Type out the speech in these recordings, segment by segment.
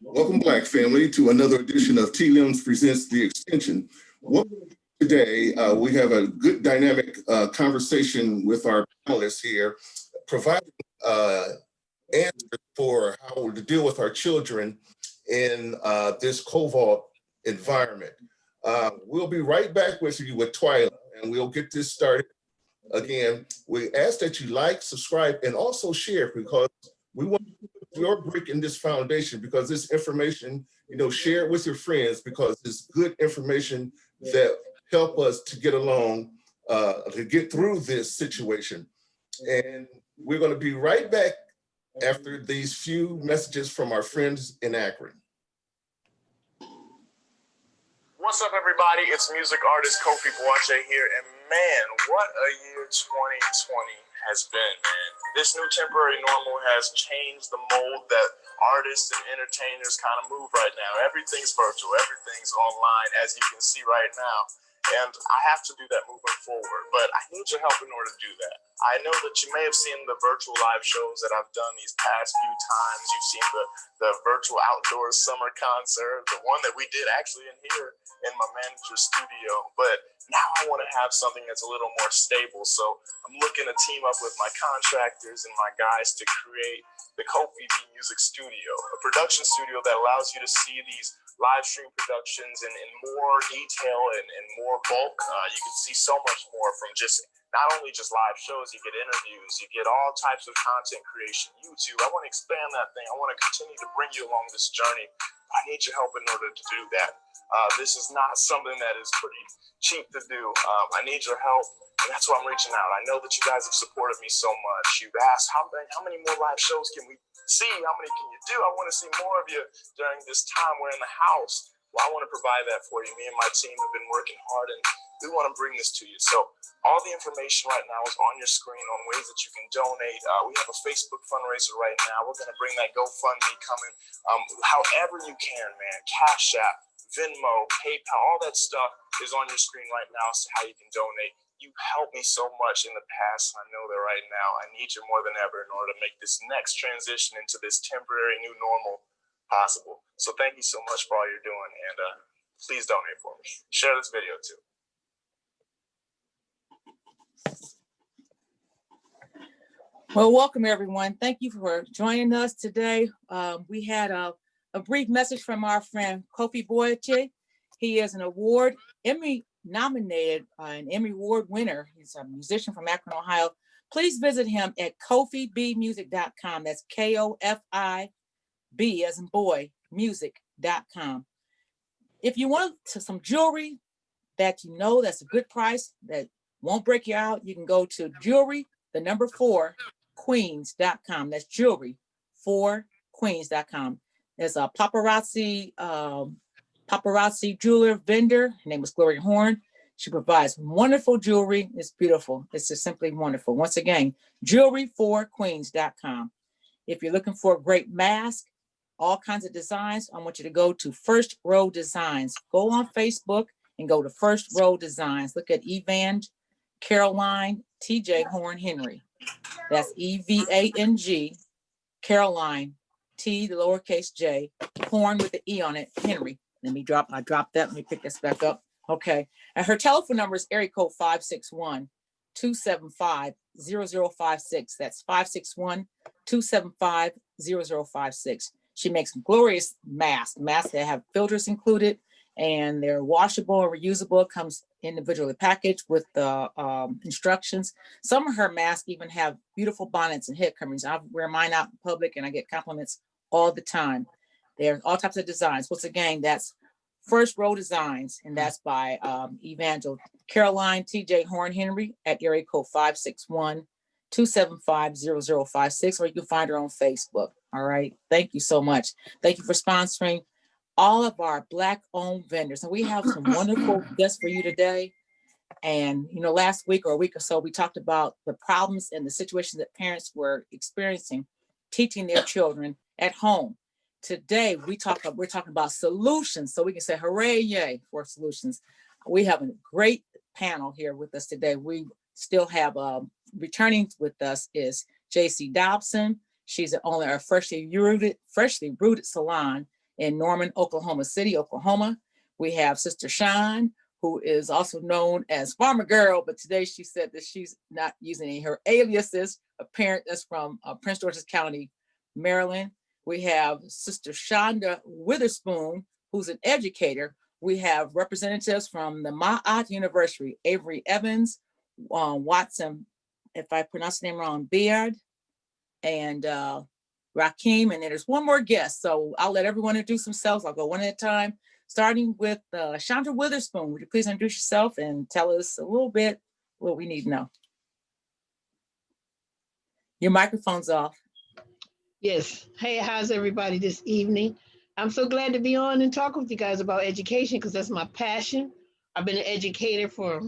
Welcome back, family, to another edition of T-Limbs Presents The Extension. Today, we have a good dynamic conversation with our panelists here, providing answers for how to deal with our children in this covert environment. We'll be right back with you with Twyla, and we'll get this started. Again, we ask that you like, subscribe, and also share, because we want your brick in this foundation, because this information, share it with your friends, because it's good information that help us to get along, to get through this situation. And we're going to be right back after these few messages from our friends in Akron. What's up, everybody? It's music artist Kofi Boakye here, and man, what a year 2020 has been, man. This new temporary normal has changed the mold that artists and entertainers kind of move right now. Everything's virtual, everything's online, as you can see right now. And I have to do that moving forward, but I need your help in order to do that. I know that you may have seen the virtual live shows that I've done these past few times. You've seen the virtual outdoor summer concert, the one that we did actually in here in my manager's studio. But now I want to have something that's a little more stable. So I'm looking to team up with my contractors and my guys to create the Kofi Music Studio, a production studio that allows you to see these live stream productions in more detail and more bulk. You can see so much more from not only just live shows, you get interviews, you get all types of content creation, YouTube. I want to expand that thing. I want to continue to bring you along this journey. I need your help in order to do that. This is not something that is pretty cheap to do. I need your help, and that's why I'm reaching out. I know that you guys have supported me so much. You've asked how many more live shows can we see? How many can you do? I want to see more of you during this time we're in the house. Well, I want to provide that for you. Me and my team have been working hard, and we want to bring this to you. So all the information right now is on your screen on ways that you can donate. We have a Facebook fundraiser right now. We're going to bring that GoFundMe coming. However you can, man. Cash App, Venmo, PayPal, all that stuff is on your screen right now as to how you can donate. You helped me so much in the past. I know that right now I need you more than ever in order to make this next transition into this temporary new normal possible. So thank you so much for all you're doing, and please donate for me. Share this video too. Well, welcome everyone. Thank you for joining us today. We had a brief message from our friend Kofi Boakye. He is an Emmy nominated, an Emmy Award winner. He's a musician from Akron, Ohio. Please visit him at kofibmusic.com. That's KOFIB as in boy, music.com. If you want some jewelry that you know that's a good price, that won't break you out, you can go to jewelry4queens.com. That's jewelry4queens.com. There's a paparazzi jeweler vendor. Her name is Gloria Horne. She provides wonderful jewelry. It's beautiful. It's just simply wonderful. Once again, jewelry4queens.com. If you're looking for a great mask, all kinds of designs, I want you to go to First Row Designs. Go on Facebook and go to First Row Designs. Look at Evang, Caroline, TJ Horne-Henry. That's EVANG, Caroline, T, the lowercase j, Horne with the E on it, Henry. I dropped that. Let me pick this back up. Okay. And her telephone number is area code 561-275-0056. That's 561-275-0056. She makes glorious masks that have filters included, and they're washable and reusable. It comes individually packaged with the instructions. Some of her masks even have beautiful bonnets and head coverings. I wear mine out in public and I get compliments all the time. There's all types of designs. Once again, that's First Row Designs, and that's by Evangel Caroline TJ Horne-Henry at area code 561-275-0056, or you can find her on Facebook. All right. Thank you so much. Thank you for sponsoring all of our Black-owned vendors. And we have some wonderful guests for you today. And, last week or a week or so, we talked about the problems and the situations that parents were experiencing teaching their children at home. Today, we're talking about solutions, so we can say hooray, yay for solutions. We have a great panel here with us today. We still have returning with us is JC Dobson. She's the owner of Freshly Rooted Salon in Norman, Oklahoma City, Oklahoma. We have Sister Sean, who is also known as Farmer Girl, but today she said that she's not using any of her aliases. A parent that's from Prince George's County, Maryland. We have Sister Shonda Witherspoon, who's an educator. We have representatives from the Ma'at University, Avery Evans, Watson, if I pronounce the name wrong, Beard, and Rakim, and then there's one more guest. So I'll let everyone introduce themselves. I'll go one at a time, starting with Shonda Witherspoon. Would you please introduce yourself and tell us a little bit what we need to know? Your microphone's off. Yes. Hey, how's everybody this evening? I'm so glad to be on and talk with you guys about education because that's my passion. I've been an educator for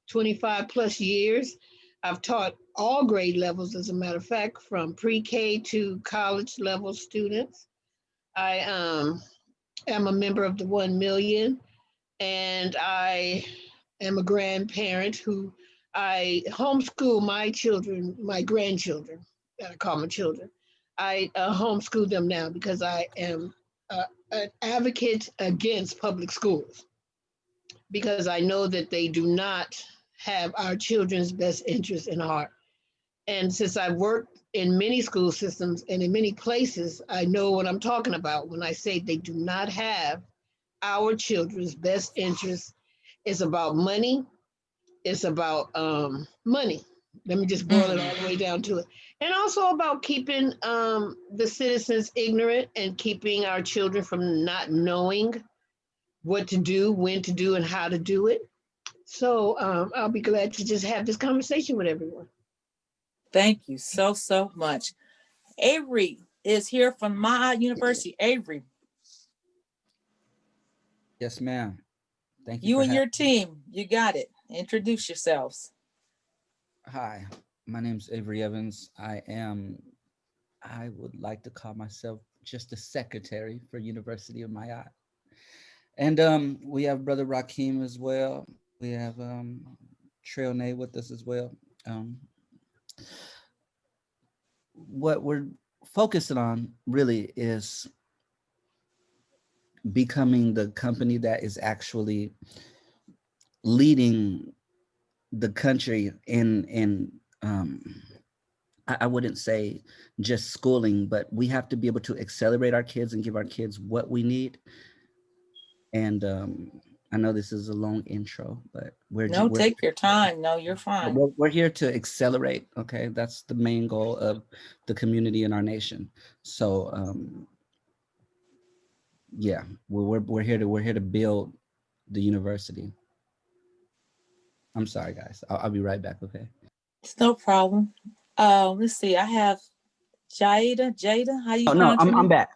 25 plus years. I've taught all grade levels, as a matter of fact, from pre-K to college level students. I am a member of the 1 Million, and I am a grandparent who I homeschool my children, my grandchildren, I call them children. I homeschool them now because I am an advocate against public schools because I know that they do not have our children's best interest in heart. And since I've worked in many school systems and in many places, I know what I'm talking about when I say they do not have our children's best interest. It's about money. It's about money. Let me just boil it all the way down to it. And also about keeping the citizens ignorant and keeping our children from not knowing what to do, when to do, and how to do it. So I'll be glad to just have this conversation with everyone. Thank you so, so much. Avery is here from my university. Avery. Yes, ma'am. Thank you. You and your team, you got it. Introduce yourselves. Hi, my name's Avery Evans. I would like to call myself just a secretary for University of Ma'at. And we have Brother Rakim as well. We have Trail Nay with us as well. What we're focusing on really is becoming the company that is actually leading the country in I wouldn't say just schooling, but we have to be able to accelerate our kids and give our kids what we need. And I know this is a long intro, but we're take your time. No, you're fine. We're here to accelerate. Okay, that's the main goal of the community in our nation. So yeah, we're here to build the university. I'm sorry, guys. I'll be right back. Okay. It's no problem. Let's see. I have Jada. How you? Oh no, I'm back.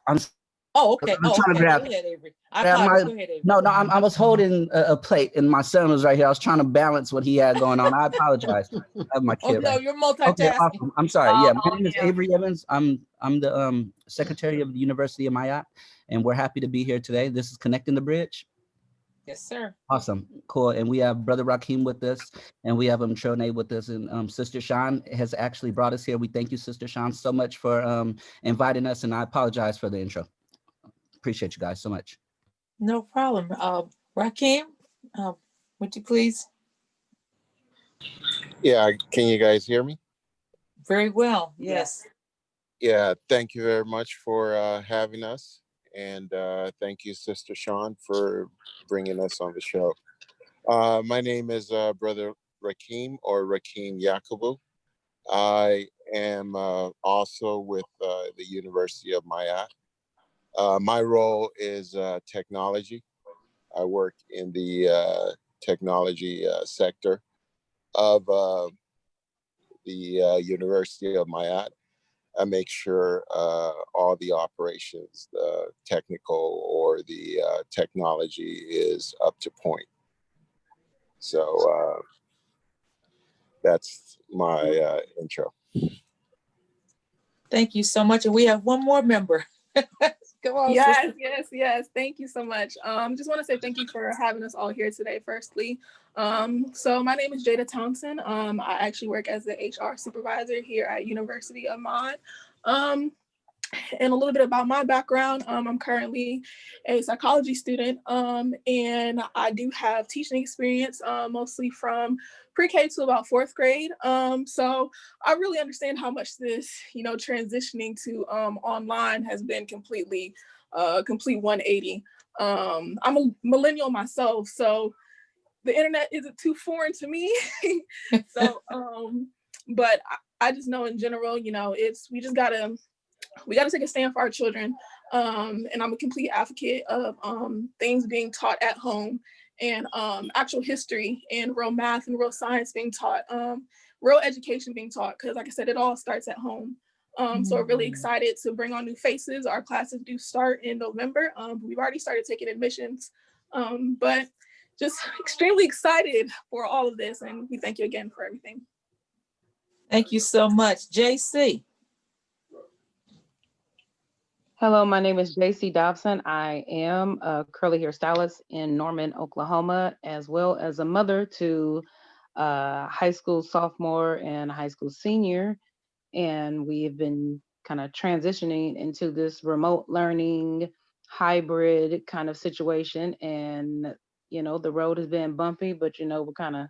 Oh, okay. I'm trying to grab. Go ahead, Avery. Go ahead, Avery. No, I was holding a plate and my son was right here. I was trying to balance what he had going on. I apologize. I have my kid. Oh no, you're multitasking. Okay, awesome. I'm sorry. Yeah, my name is Avery Evans. I'm the secretary of the University of Ma'at, and we're happy to be here today. This is Connecting the Bridge. Yes, sir. Awesome, cool. And we have Brother Rakim with us, and we have Trone with us, and Sister Sean has actually brought us here. We thank you, Sister Sean, so much for inviting us, and I apologize for the intro. Appreciate you guys so much. No problem. Rakim, would you please? Yeah, can you guys hear me? Very well, yes. Yeah, thank you very much for having us. And thank you, Sister Sean, for bringing us on the show. My name is Brother Rakim, or Rakim Yakubu. I am also with the University of Ma'at. My role is technology. I work in the technology sector of the University of Ma'at. I make sure all the operations, the technical or the technology is up to point. So that's my intro. Thank you so much. And we have one more member. Come on. Yes. Thank you so much. Just want to say thank you for having us all here today, firstly. So my name is Jada Townsend. I actually work as the HR supervisor here at University of Ma'at. And a little bit about my background. I'm currently a psychology student, and I do have teaching experience, mostly from pre-K to about 4th grade. So I really understand how much this, transitioning to online has been complete 180. I'm a millennial myself, so the internet isn't too foreign to me. So, but I just know in general, we gotta take a stand for our children. And I'm a complete advocate of things being taught at home, and actual history and real math and real science being taught, real education being taught, because like I said, it all starts at home. So we're really excited to bring on new faces. Our classes do start in November. We've already started taking admissions, but just extremely excited for all of this. And we thank you again for everything. Thank you so much. JC. Hello, my name is JC Dobson. I am a curly hairstylist in Norman, Oklahoma, as well as a mother to a high school sophomore and a high school senior. And we have been kind of transitioning into this remote learning hybrid kind of situation. And, the road has been bumpy, but, we're kind of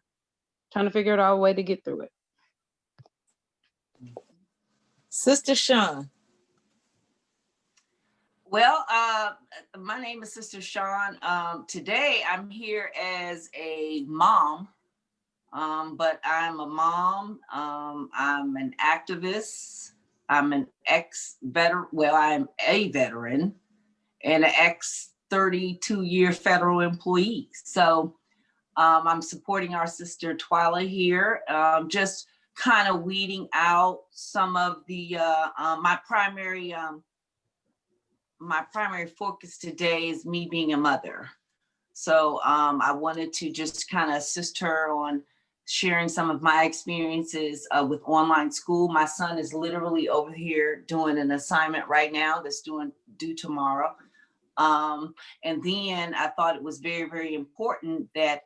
trying to figure out our way to get through it. Sister Sean. Well, my name is Sister Sean. Today I'm here as a mom, but I'm a mom. I'm an activist. I'm an ex-veteran. Well, I'm a veteran and an ex-32-year federal employee. So I'm supporting our sister Twyla here, just kind of weeding out some of the, my primary focus today is me being a mother. So I wanted to just kind of assist her on sharing some of my experiences with online school. My son is literally over here doing an assignment right now that's due tomorrow. And then I thought it was very, very important that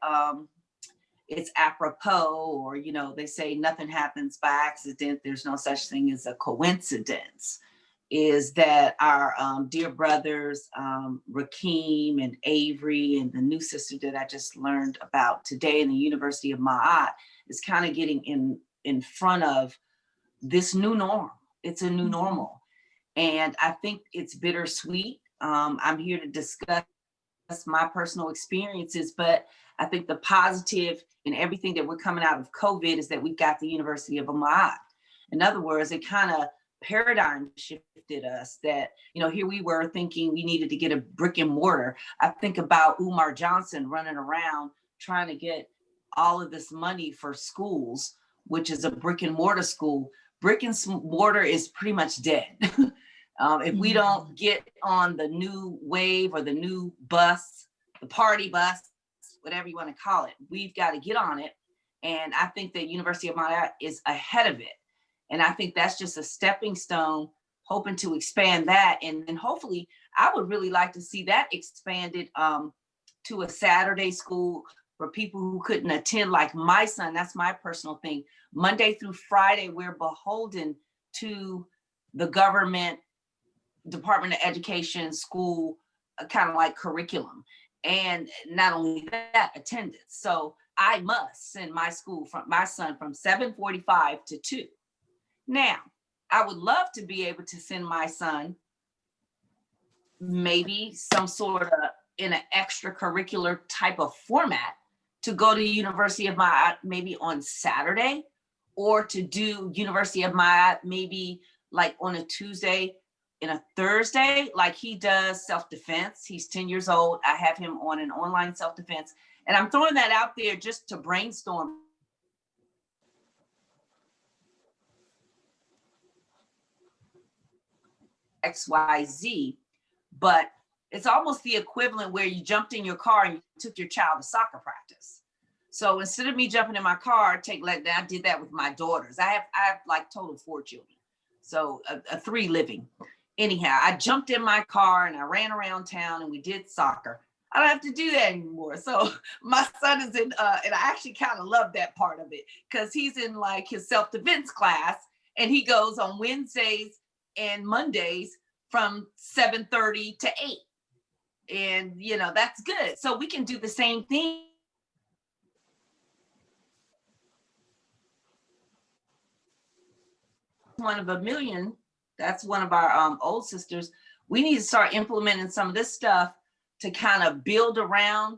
it's apropos, or, they say nothing happens by accident. There's no such thing as a coincidence. Is that our dear brothers, Rakeem and Avery, and the new sister that I just learned about today in the University of Ma'at, is kind of getting in front of this new norm. It's a new normal. And I think it's bittersweet. I'm here to discuss my personal experiences, but I think the positive in everything that we're coming out of COVID is that we've got the University of Ma'at. In other words, it kind of paradigm shifted us that, here we were thinking we needed to get a brick and mortar. I think about Umar Johnson running around trying to get all of this money for schools, which is a brick and mortar school. Brick and mortar is pretty much dead. If we don't get on the new wave or the new bus, the party bus, whatever you want to call it, we've got to get on it. And I think that University of Ma'at is ahead of it. And I think that's just a stepping stone, hoping to expand that. And then hopefully, I would really like to see that expanded to a Saturday school for people who couldn't attend, like my son. That's my personal thing. Monday through Friday, we're beholden to the government Department of Education school, kind of like curriculum. And not only that, attendance. So I must send my son from 7:45 to 2. Now, I would love to be able to send my son maybe some sort of in an extracurricular type of format to go to University of Ma'at maybe on Saturday, or to do University of Ma'at maybe like on a Tuesday and a Thursday, like he does self-defense. He's 10 years old. I have him on an online self-defense. And I'm throwing that out there just to brainstorm. XYZ, but it's almost the equivalent where you jumped in your car and you took your child to soccer practice. So instead of me jumping in my car, I did that with my daughters. I have like total 4 children, so 3 living. Anyhow, I jumped in my car and I ran around town and we did soccer. I don't have to do that anymore. So my son is in, and I actually kind of love that part of it, because he's in like his self-defense class, and he goes on Wednesdays and Mondays from 7:30 to 8. And, you know, that's good. So we can do the same thing. One of a million, that's one of our old sisters. We need to start implementing some of this stuff to kind of build around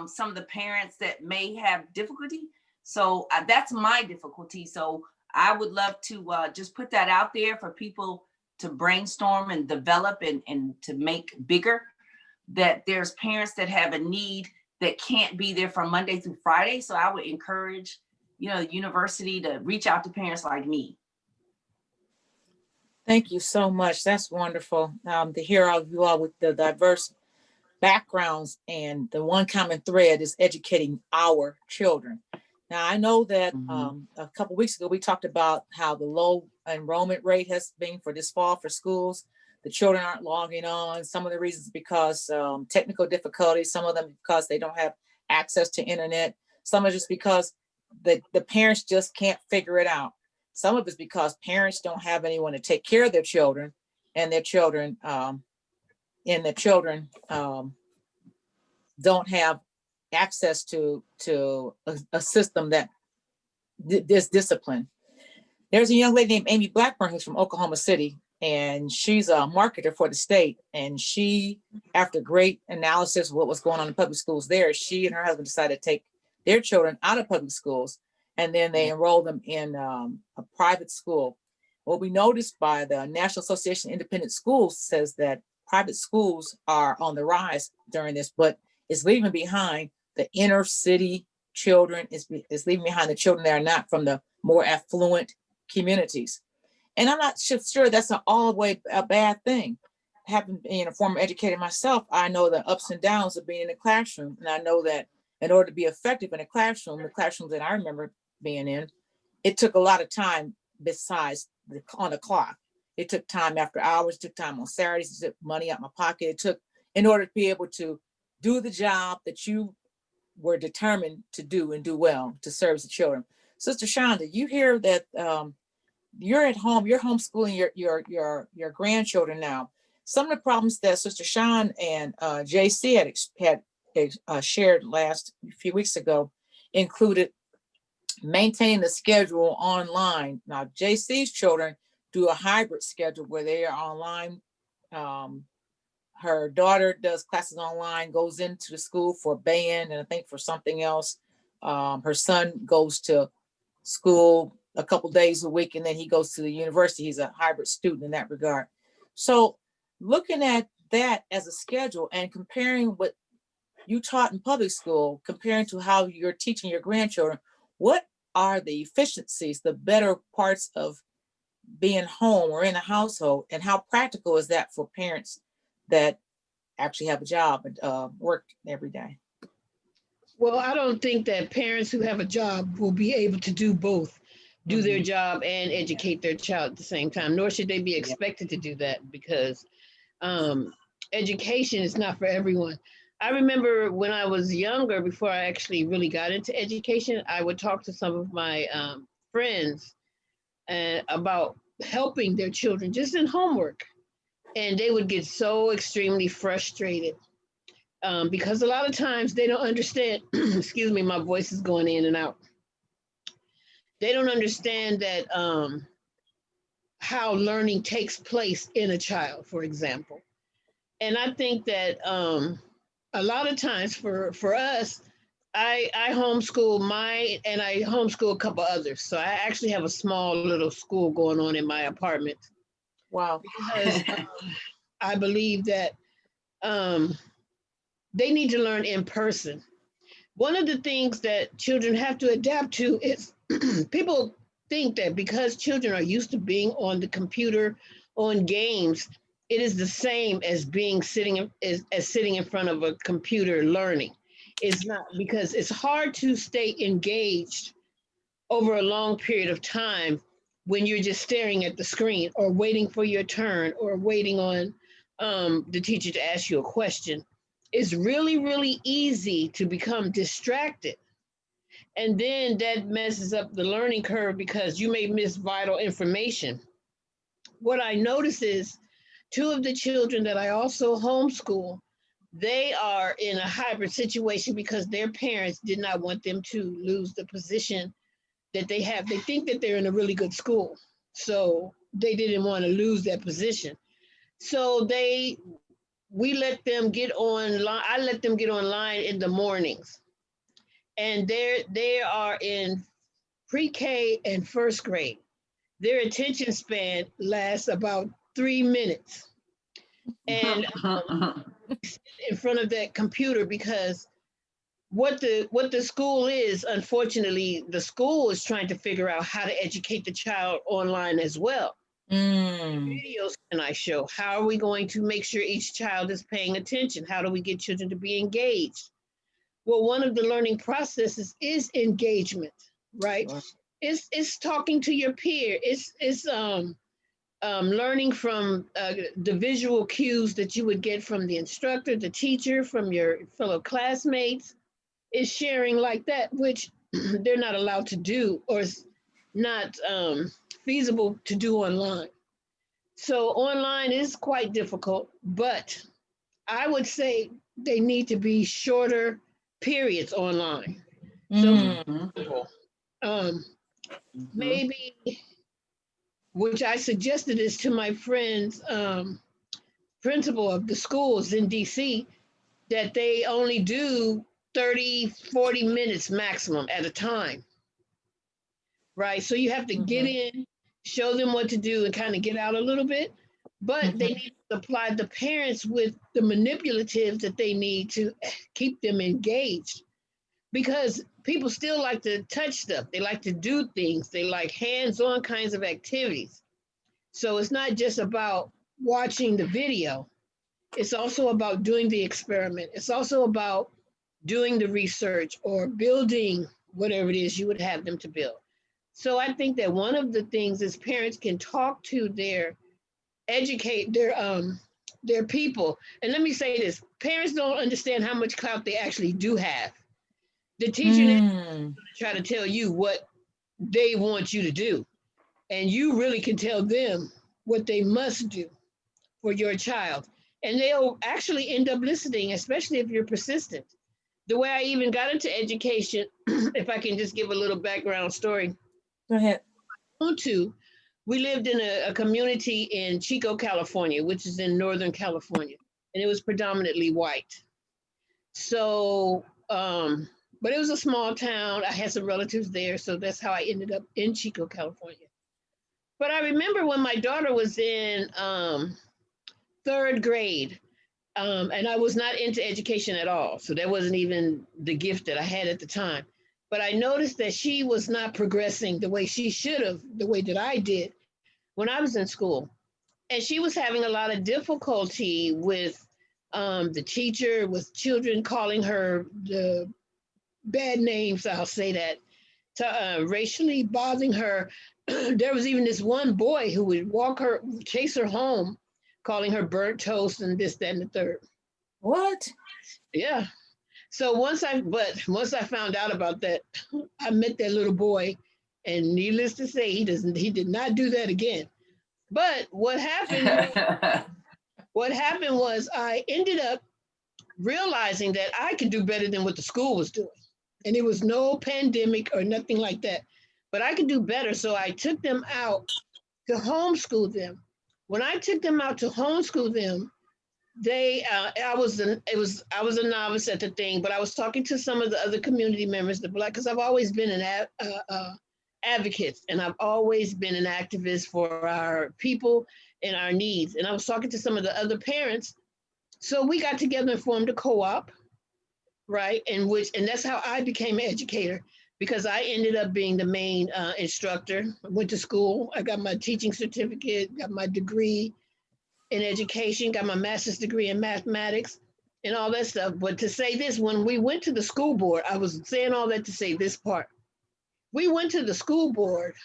some of the parents that may have difficulty. So that's my difficulty. So I would love to just put that out there for people to brainstorm and develop and to make bigger, that there's parents that have a need that can't be there from Monday through Friday. So I would encourage, you know, the university to reach out to parents like me. Thank you so much. That's wonderful to hear all of you all with the diverse backgrounds, and the one common thread is educating our children. Now, I know that a couple weeks ago, we talked about how the low enrollment rate has been for this fall for schools. The children aren't logging on. Some of the reasons because technical difficulties, some of them because they don't have access to internet. Some are just because the parents just can't figure it out. Some of it's because parents don't have anyone to take care of their children, and their children don't have access to a system that this discipline. There's a young lady named Amy Blackburn who's from Oklahoma City, and she's a marketer for the state. And she, after great analysis of what was going on in public schools there, she and her husband decided to take their children out of public schools, and then they enrolled them in a private school. What we noticed by the National Association of Independent Schools says that private schools are on the rise during this, but it's leaving behind the inner city children, is leaving behind the children that are not from the more affluent communities. And I'm not sure that's all the way a bad thing. Having been a former educator myself, I know the ups and downs of being in the classroom. And I know that in order to be effective in a classroom, the classrooms that I remember being in, it took a lot of time besides on the clock. It took time after hours, it took time on Saturdays, it took money out my pocket. It took, in order to be able to do the job that you were determined to do and do well, to serve the children. Sister Shonda, you hear that you're at home, you're homeschooling your grandchildren now. Some of the problems that Sister Sean and JC had shared last few weeks ago included maintaining the schedule online. Now, JC's children do a hybrid schedule where they are online. Her daughter does classes online, goes into the school for band and I think for something else. Her son goes to school a couple days a week and then he goes to the university. He's a hybrid student in that regard. So looking at that as a schedule and comparing what you taught in public school, comparing to how you're teaching your grandchildren, what are the efficiencies, the better parts of being home or in a household, and how practical is that for parents that actually have a job and work every day? Well, I don't think that parents who have a job will be able to do both, do their job and educate their child at the same time, nor should they be expected to do that, because education is not for everyone. I remember when I was younger, before I actually really got into education, I would talk to some of my friends about helping their children just in homework. And they would get so extremely frustrated because a lot of times they don't understand, excuse me, my voice is going in and out. They don't understand that how learning takes place in a child, for example. And I think that a lot of times for us, I homeschool and I homeschool a couple others. So I actually have a small little school going on in my apartment. Wow. Because I believe that they need to learn in person. One of the things that children have to adapt to is people think that because children are used to being on the computer, on games, it is the same as sitting in front of a computer learning. It's not, because it's hard to stay engaged over a long period of time when you're just staring at the screen or waiting for your turn or waiting on the teacher to ask you a question. It's really, really easy to become distracted. And then that messes up the learning curve because you may miss vital information. What I notice is Two of the children that I also homeschool, they are in a hybrid situation because their parents did not want them to lose the position that they have. They think that they're in a really good school, so they didn't want to lose that position. So we let them get online. I let them get online in the mornings, and they are in pre-K and first grade. Their attention span lasts about 3 minutes, and in front of that computer, because what the school is, unfortunately, the school is trying to figure out how to educate the child online as well. Videos can I show? How are we going to make sure each child is paying attention? How do we get children to be engaged? Well, one of the learning processes is engagement, right? It's talking to your peer. It's learning from the visual cues that you would get from the instructor, the teacher, from your fellow classmates. Is sharing like that, which they're not allowed to do, or is not feasible to do online. So online is quite difficult, but I would say they need to be shorter periods online. So maybe, which I suggested this to my friend's principal of the schools in DC, that they only do 30, 40 minutes maximum at a time, right? So you have to get in, show them what to do, and kind of get out a little bit, but they need to supply the parents with the manipulatives that they need to keep them engaged, because people still like to touch stuff. They like to do things. They like hands-on kinds of activities. So it's not just about watching the video. It's also about doing the experiment. It's also about doing the research or building whatever it is you would have them to build. So I think that one of the things is parents can talk to educate their people. And let me say this, parents don't understand how much clout they actually do have. The teacher try to tell you what they want you to do, and you really can tell them what they must do for your child. And they'll actually end up listening, especially if you're persistent. The way I even got into education, if I can just give a little background story. Go ahead. We lived in a community in Chico, California, which is in Northern California, and it was predominantly white. So, but it was a small town. I had some relatives there, so that's how I ended up in Chico, California. But I remember when my daughter was in 3rd grade, and I was not into education at all. So that wasn't even the gift that I had at the time. But I noticed that she was not progressing the way she should have, the way that I did when I was in school. And she was having a lot of difficulty with the teacher, with children calling her the bad names, I'll say that, to racially bothering her. There was even this one boy who would chase her home, calling her burnt toast and this, that, and the third. What? Yeah. So once I found out about that, I met that little boy, and needless to say, he did not do that again. But what happened was I ended up realizing that I could do better than what the school was doing. And it was no pandemic or nothing like that, but I could do better. So I took them out to homeschool them. When I took them out to homeschool them, I was a novice at the thing, but I was talking to some of the other community members, because I've always been an advocate, and I've always been an activist for our people and our needs. And I was talking to some of the other parents. So we got together and formed a co-op, right? And that's how I became an educator, because I ended up being the main instructor. I went to school, I got my teaching certificate, got my degree in education, got my master's degree in mathematics and all that stuff. But to say this, when we went to the school board, I was saying all that to say this part. We went to the school board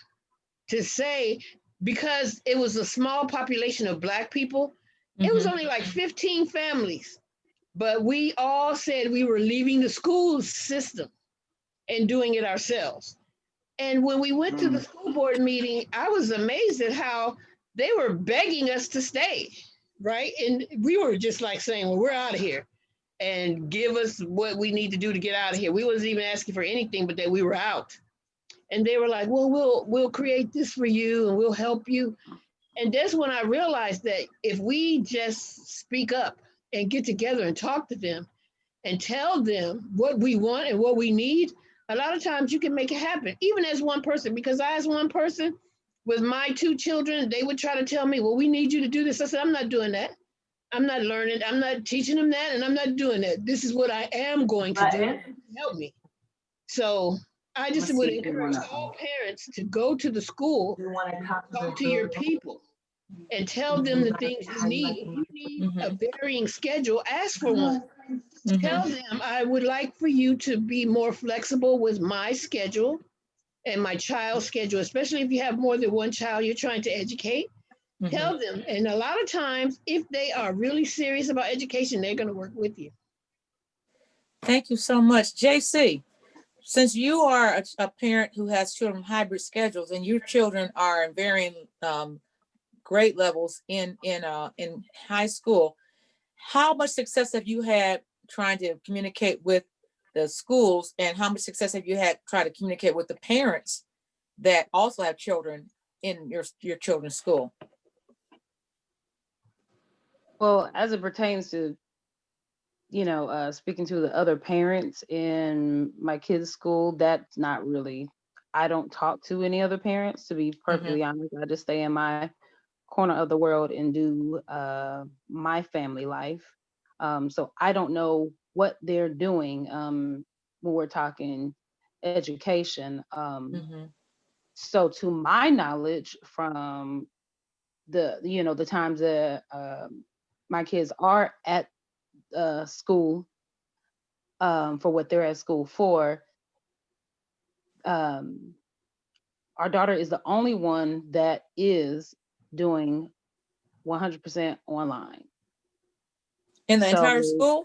to say, because it was a small population of Black people, it was only like 15 families, but we all said we were leaving the school system and doing it ourselves. And when we went to the school board meeting, I was amazed at how they were begging us to stay. right? And we were just like saying, well, we're out of here and give us what we need to do to get out of here. We wasn't even asking for anything, but that we were out. And they were like, well, we'll create this for you and we'll help you. And that's when I realized that if we just speak up and get together and talk to them and tell them what we want and what we need, a lot of times you can make it happen, even as one person. Because I, as one person, with my 2 children, they would try to tell me, well, we need you to do this. I said, I'm not doing that. I'm not learning. I'm not teaching them that, and I'm not doing that. This is what I am going to do. Help me. So I just would encourage all parents to go to the school, talk to your people, and tell them the things you need. If you need a varying schedule, ask for one. Tell them, I would like for you to be more flexible with my schedule and my child's schedule, especially if you have more than one child you're trying to educate. Tell them. And a lot of times, if they are really serious about education, they're going to work with you. Thank you so much. JC, since you are a parent who has children hybrid schedules and your children are in varying grade levels in high school, how much success have you had trying to communicate with the schools, and how much success have you had trying to communicate with the parents that also have children in your children's school? Well, as it pertains to, speaking to the other parents in my kids' school, that's not really, I don't talk to any other parents, to be perfectly honest. I just stay in my corner of the world and do my family life. So I don't know what they're doing when we're talking education. So to my knowledge, from the times that my kids are at school for what they're at school for, our daughter is the only one that is doing 100% online. In the entire school?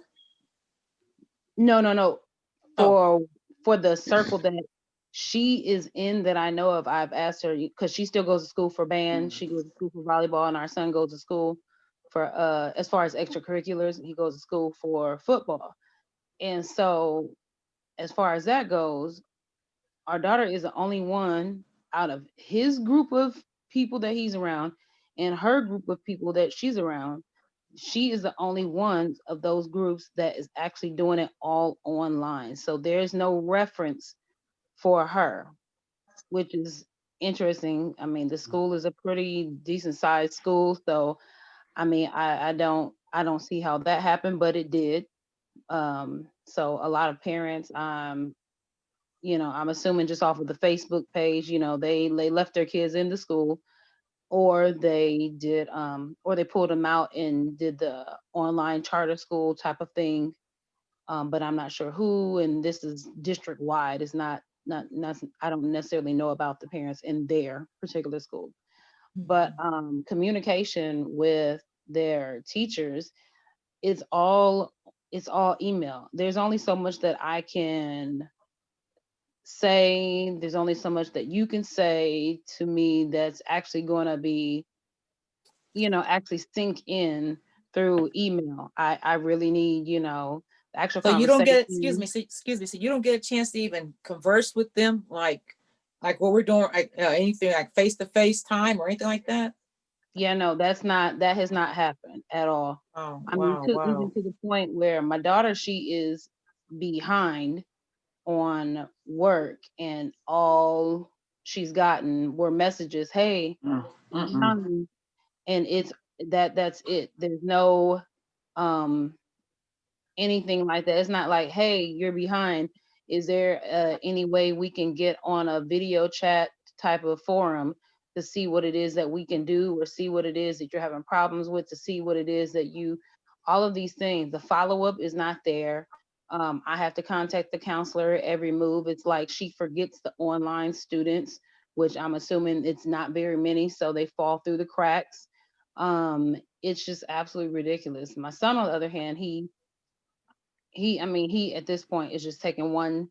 No. For the circle that she is in, that I know of, I've asked her, because she still goes to school for band, she goes to school for volleyball, and our son goes to school for as far as extracurriculars, he goes to school for football. And so as far as that goes, our daughter is the only one out of his group of people that he's around and her group of people that she's around. She is the only one of those groups that is actually doing it all online. So there's no reference for her, which is interesting. I mean, the school is a pretty decent sized school. So, I mean, I don't see how that happened, but it did. So a lot of parents, I'm assuming just off of the Facebook page, they left their kids in the school, or they did, or they pulled them out and did the online charter school type of thing. But I'm not sure who, and this is district wide. It's not, I don't necessarily know about the parents in their particular school. But communication with their teachers, it's all email. There's only so much that I can say. There's only so much that you can say to me that's actually going to be, actually sink in through email. I really need, the actual So you don't get, conversation. excuse me, so you don't get a chance to even converse with them, like what we're doing, like anything like face-to-face time or anything like that? Yeah, no, that has not happened at all. Oh, I mean, wow, even to the point where my daughter, she is behind on work, and all she's gotten were messages, hey, behind, and that's it. There's no anything like that. It's not like, hey, you're behind. Is there any way we can get on a video chat type of forum to see what it is that we can do, or see what it is that you're having problems with, to see what it is that all of these things. The follow-up is not there. I have to contact the counselor every move. It's like she forgets the online students, which I'm assuming it's not very many, so they fall through the cracks. It's just absolutely ridiculous. My son, on the other hand, he at this point is just taking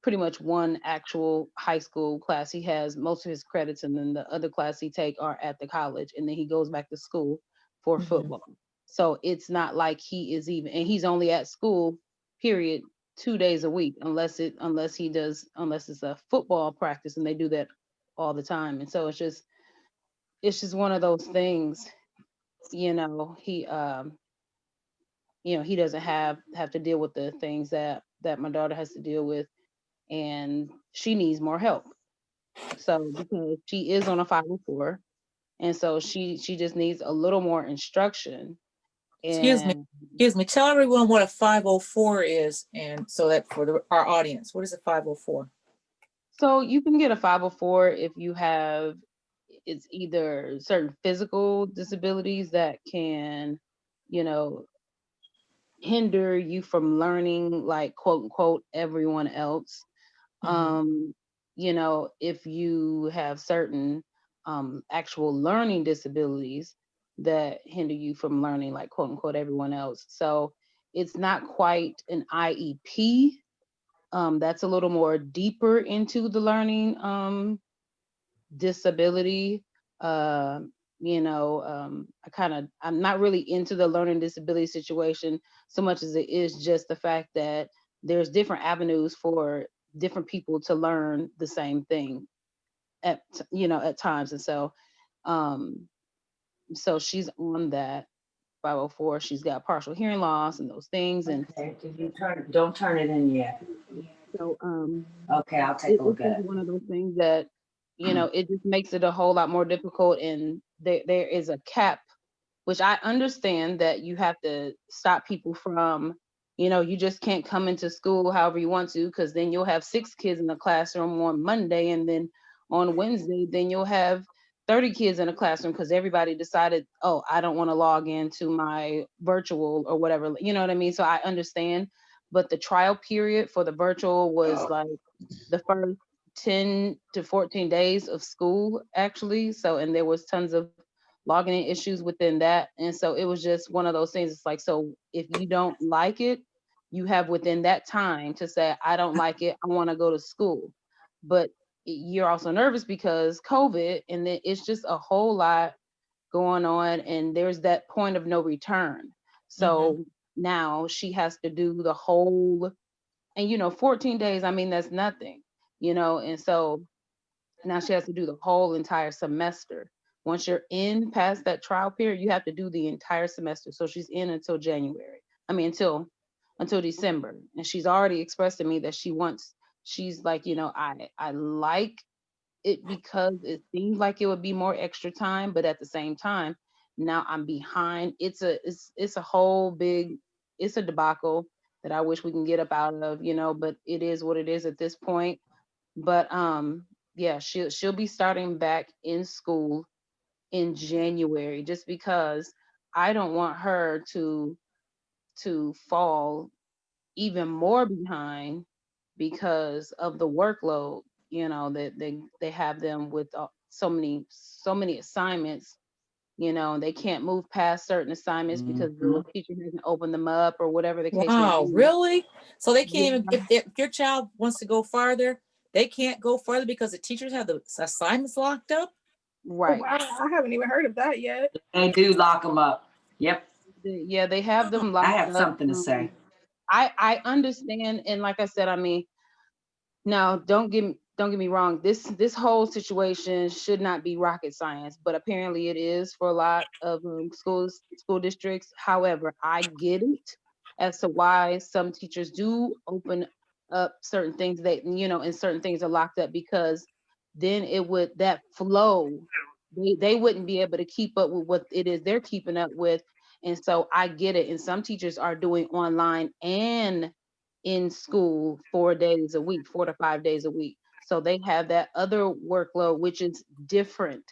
pretty much one actual high school class. He has most of his credits, and then the other class he take are at the college, and then he goes back to school for football. So it's not like he is even, and he's only at school, period, 2 days a week, unless it's a football practice, and they do that all the time. And so it's just one of those things, he doesn't have to deal with the things that my daughter has to deal with, and she needs more help. So because she is on a 504, and so she just needs a little more instruction. Excuse me. And Excuse me. Tell everyone what a 504 is, and so that for our audience, what is a 504? so you can get a 504 if you have, it's either certain physical disabilities that can, you know, hinder you from learning, like, quote unquote, everyone else. Mhm. If you have certain actual learning disabilities that hinder you from learning, like, quote unquote, everyone else. So it's not quite an IEP. That's a little more deeper into the learning disability. Uh, I'm not really into the learning disability situation so much as it is just the fact that there's different avenues for different people to learn the same thing at times. And um, so she's on that 504. She's got partial hearing loss and those things. And Okay, don't turn it in yet. so Okay, I'll take a it's look at just it. one of those things that it just makes it a whole lot more difficult. And there is a cap, which I understand that you have to stop people from, you just can't come into school however you want to, because then you'll have 6 kids in the classroom on Monday, and then on Wednesday, then you'll have 30 kids in a classroom because everybody decided, oh, I don't want to log into my virtual or whatever, you know what I mean? So I understand, but the trial period for the virtual was like the first 10 to 14 days of school, actually. So, and there was tons of logging in issues within that. And so it was just one of those things. It's like, so if you don't like it, you have within that time to say, I don't like it, I want to go to school. But you're also nervous because COVID, and then it's just a whole lot going on, and there's that point of no return. So now she has to do the whole, and 14 days, I mean, that's nothing, and so now she has to do the whole entire semester. Once you're in past that trial period, you have to do the entire semester. So she's in until January. I mean, until December. And she's already expressed to me that she's like, I like it because it seems like it would be more extra time, but at the same time, now I'm behind. It's a whole big, it's a debacle that I wish we can get up out of, but it is what it is at this point. But yeah, she'll be starting back in school in January, just because I don't want her to fall even more behind because of the workload, that they have them with so many assignments, and they can't move past certain assignments because the teacher hasn't opened them up or whatever the case may Wow, be. really? So they Yeah, can't even, if your child wants to go farther, they can't go further because the teachers have the assignments locked up? Oh, right. wow, I haven't even heard of that yet. They do lock them up. Yep, Yeah, they have them I locked have up. something to say. I understand, and like I said, I mean, now don't get me wrong. This whole situation should not be rocket science, but apparently it is for a lot of school districts. However, I get it as to why some teachers do open up certain things that and certain things are locked up, because then it would, that flow, they wouldn't be able to keep up with what it is they're keeping up with. And so I get it. And some teachers are doing online and in school 4 days a week, 4 to 5 days a week. So they have that other workload, which is different.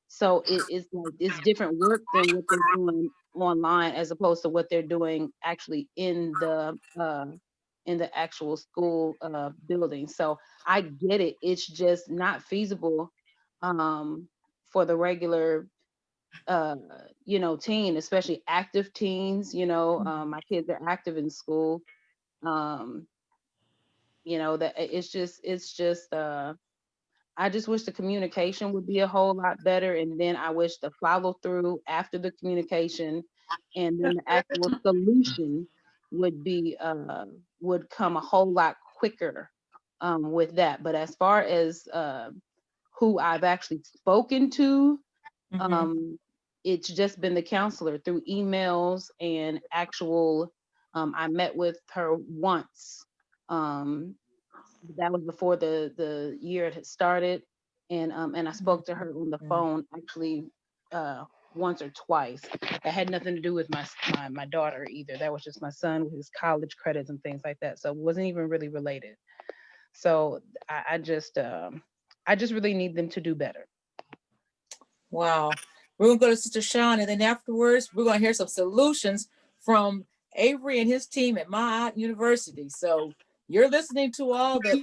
So it's like it's different work than what they're doing online, as opposed to what they're doing actually in the actual school building. So I get it. It's just not feasible for the regular uh teen, especially active teens. My kids are active in school. um that it's just I just wish the communication would be a whole lot better, and then I wish the follow through after the communication and then the actual solution would be would come a whole lot quicker with that. But as far as who I've actually spoken to, it's just been the counselor through emails and actual. I met with her once. That was before the year had started, and I spoke to her on the phone actually once or twice. That had nothing to do with my daughter either. That was just my son with his college credits and things like that. So it wasn't even really related. So I just really need them to do better. Wow. We're gonna go to Sister Sean, and then afterwards, we're gonna hear some solutions from Avery and his team at My University. So you're listening to all the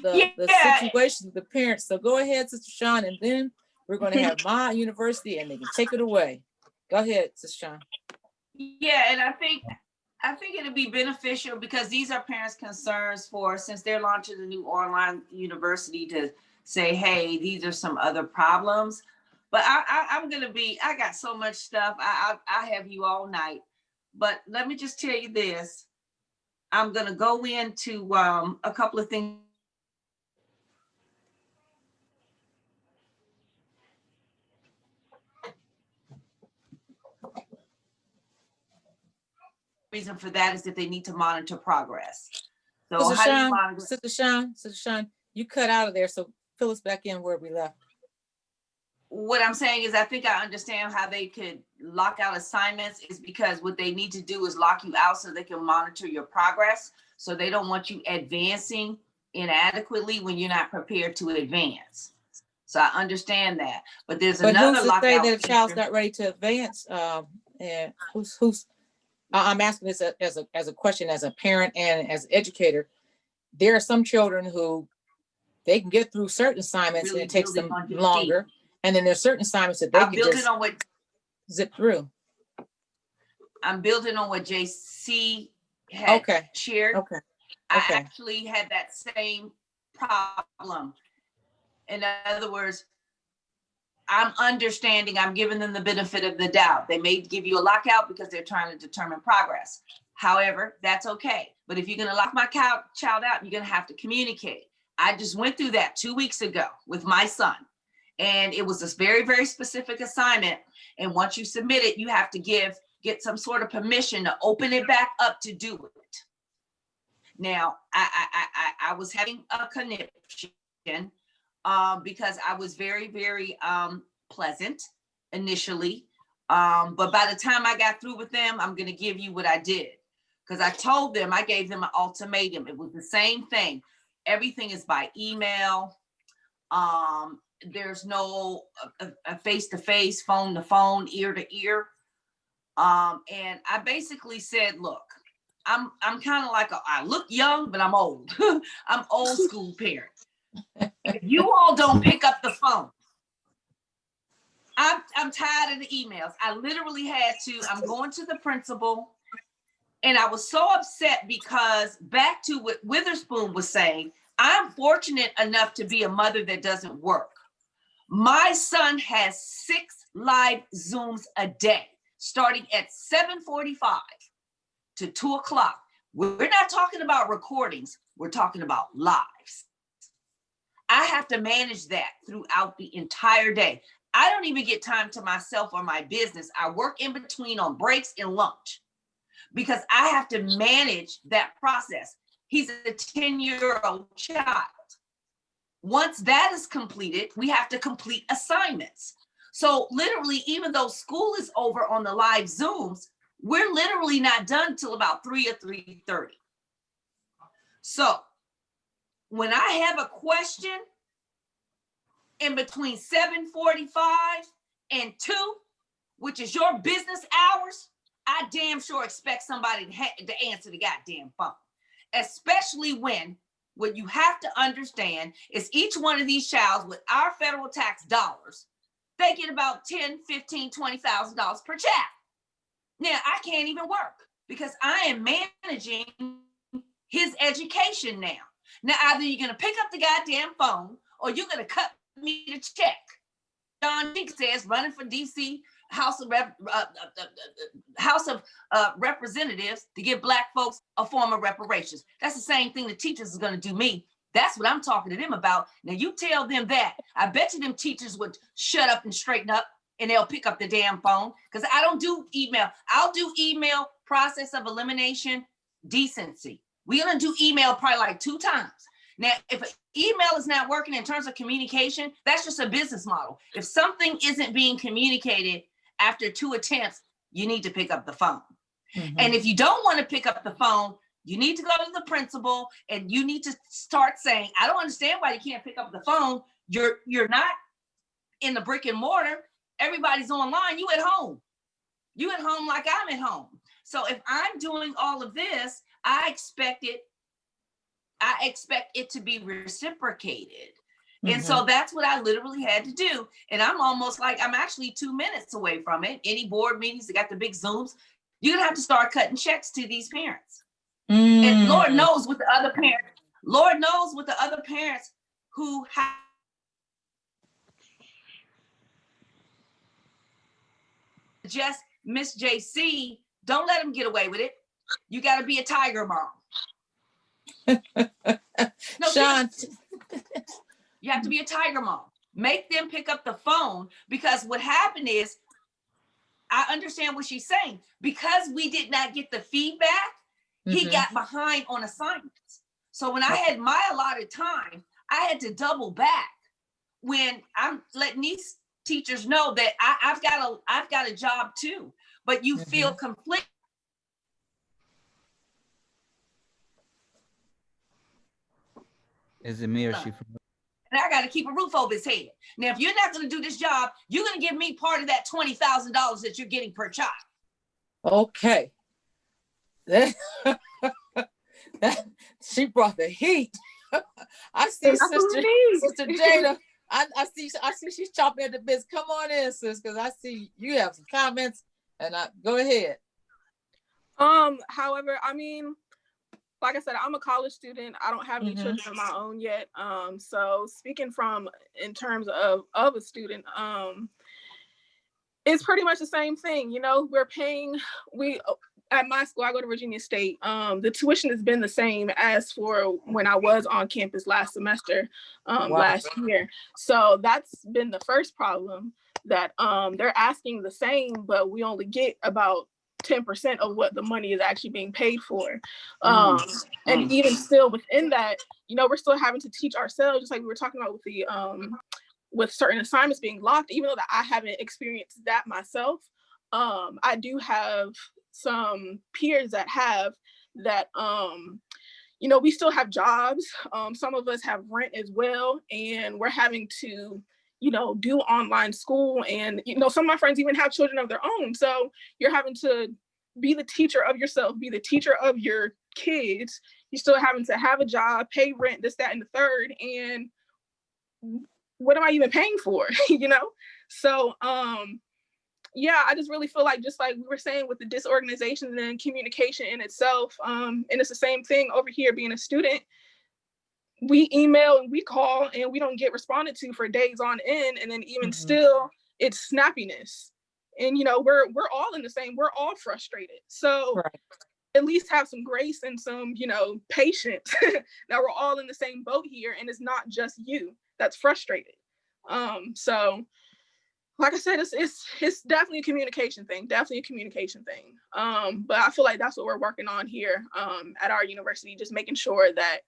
situations with the parents. So go ahead, Sister Sean, and then we're gonna have My University, and they can take it away. Go ahead, Sister Sean. Yeah, and I think it'll be beneficial because these are parents' concerns since they're launching a new online university to say, hey, these are some other problems. But I got so much stuff. I have you all night. But let me just tell you this. I'm gonna go into a couple of things. Reason for that is that they need to monitor progress. So Sister how do you Sean, monitor? Sister Sean, you cut out of there. So fill us back in where we left. What I'm saying is I think I understand how they could lock out assignments is because what they need to do is lock you out so they can monitor your progress. So they don't want you advancing inadequately when you're not prepared to advance. So I understand that. But there's another who's to lockout say that a feature. child's not ready to advance? And who's I'm asking this as a question as a parent and as an educator. There are some children who they can get through certain assignments Really and it takes them building on longer. And then there's certain assignments that they I'm can building just on what zip through. I'm building on what JC had shared. Okay. I actually had that same problem. In other words, I'm understanding, I'm giving them the benefit of the doubt. They may give you a lockout because they're trying to determine progress. However, that's okay. But if you're going to lock my child out, you're going to have to communicate. I just went through that 2 weeks ago with my son. And it was this very, very specific assignment. And once you submit it, you have to get some sort of permission to open it back up to do it. Now, I was having a conniption because I was very, very pleasant initially. But by the time I got through with them, I'm going to give you what I did. Because I told them, I gave them an ultimatum. It was the same thing. Everything is by email. There's no face-to-face, phone-to-phone, ear-to-ear. And I basically said, look, I'm kind of like, I look young, but I'm old. I'm old school parent. If you all don't pick up the phone, I'm tired of the emails. I literally had to, I'm going to the principal. And I was so upset because back to what Witherspoon was saying, I'm fortunate enough to be a mother that doesn't work. My son has 6 live Zooms a day, starting at 7:45 to 2 o'clock. We're not talking about recordings. We're talking about lives. I have to manage that throughout the entire day. I don't even get time to myself or my business. I work in between on breaks and lunch because I have to manage that process. He's a 10-year-old child. Once that is completed, we have to complete assignments. So literally, even though school is over on the live Zooms, we're literally not done till about 3 or 3:30. So when I have a question in between 7:45 and 2, which is your business hours, I damn sure expect somebody to answer the goddamn phone. Especially when what you have to understand is each one of these childs with our federal tax dollars, they get about $10,000, $15,000, $20,000 per child. Now, I can't even work because I am managing his education now. Now, either you're going to pick up the goddamn phone or you're going to cut me the check. John Dick says running for DC House of Representatives to give Black folks a form of reparations. That's the same thing the teachers is going to do me. That's what I'm talking to them about. Now you tell them that. I bet you them teachers would shut up and straighten up, and they'll pick up the damn phone, because I don't do email. I'll do email, process of elimination, decency. We're going to do email probably like 2 times. Now, if an email is not working in terms of communication, that's just a business model. If something isn't being communicated after 2 attempts, you need to pick up the phone. And if you don't want to pick up the phone, you need to go to the principal and you need to start saying, I don't understand why you can't pick up the phone. You're not in the brick and mortar. Everybody's online. You at home. You at home like I'm at home. So if I'm doing all of this, I expect it to be reciprocated. And so that's what I literally had to do. And I'm almost like, I'm actually 2 minutes away from it. Any board meetings that got the big Zooms, you're gonna have to start cutting checks to these parents. And Lord knows with the other parents, who have just Miss JC, don't let them get away with it. You got to be a tiger mom. No, Sean. You have to be a tiger mom. Make them pick up the phone, because what happened is, I understand what she's saying. Because we did not get the feedback, he got behind on assignments. So when I had my allotted time, I had to double back when I'm letting these teachers know that I've got a job too, but you feel conflicted. Is it me or she? And I got to keep a roof over his head. Now, if you're not going to do this job, you're going to give me part of that $20,000 that you're getting per child. Okay. She brought the heat. I see Sister Jada. I see she's chopping at the bits. Come on in, sis, because I see you have some comments, and go ahead. However, I mean, like I said, I'm a college student. I don't have any children of my own yet. So speaking from in terms of a student, it's pretty much the same thing. You know, we're paying, at my school, I go to Virginia State. The tuition has been the same as for when I was on campus last semester, last year. So that's been the first problem, that they're asking the same, but we only get about 10% of what the money is actually being paid for. And even still within that, you know, we're still having to teach ourselves, just like we were talking about with the with certain assignments being locked. Even though that I haven't experienced that myself, I do have some peers that have that, you know, we still have jobs. Some of us have rent as well, and we're having to, you know, do online school. And, you know, some of my friends even have children of their own. So you're having to be the teacher of yourself, be the teacher of your kids. You're still having to have a job, pay rent, this, that, and the third. And what am I even paying for? You know? So, yeah, I just really feel like, just like we were saying with the disorganization and communication in itself, and it's the same thing over here being a student. We email and we call and we don't get responded to for days on end, and then even still it's snappiness. And you know, we're all in the same, we're all frustrated. So at least have some grace and some, you know, patience that we're all in the same boat here, and it's not just you that's frustrated. So like I said, it's definitely a communication thing, But I feel like that's what we're working on here at our university, just making sure that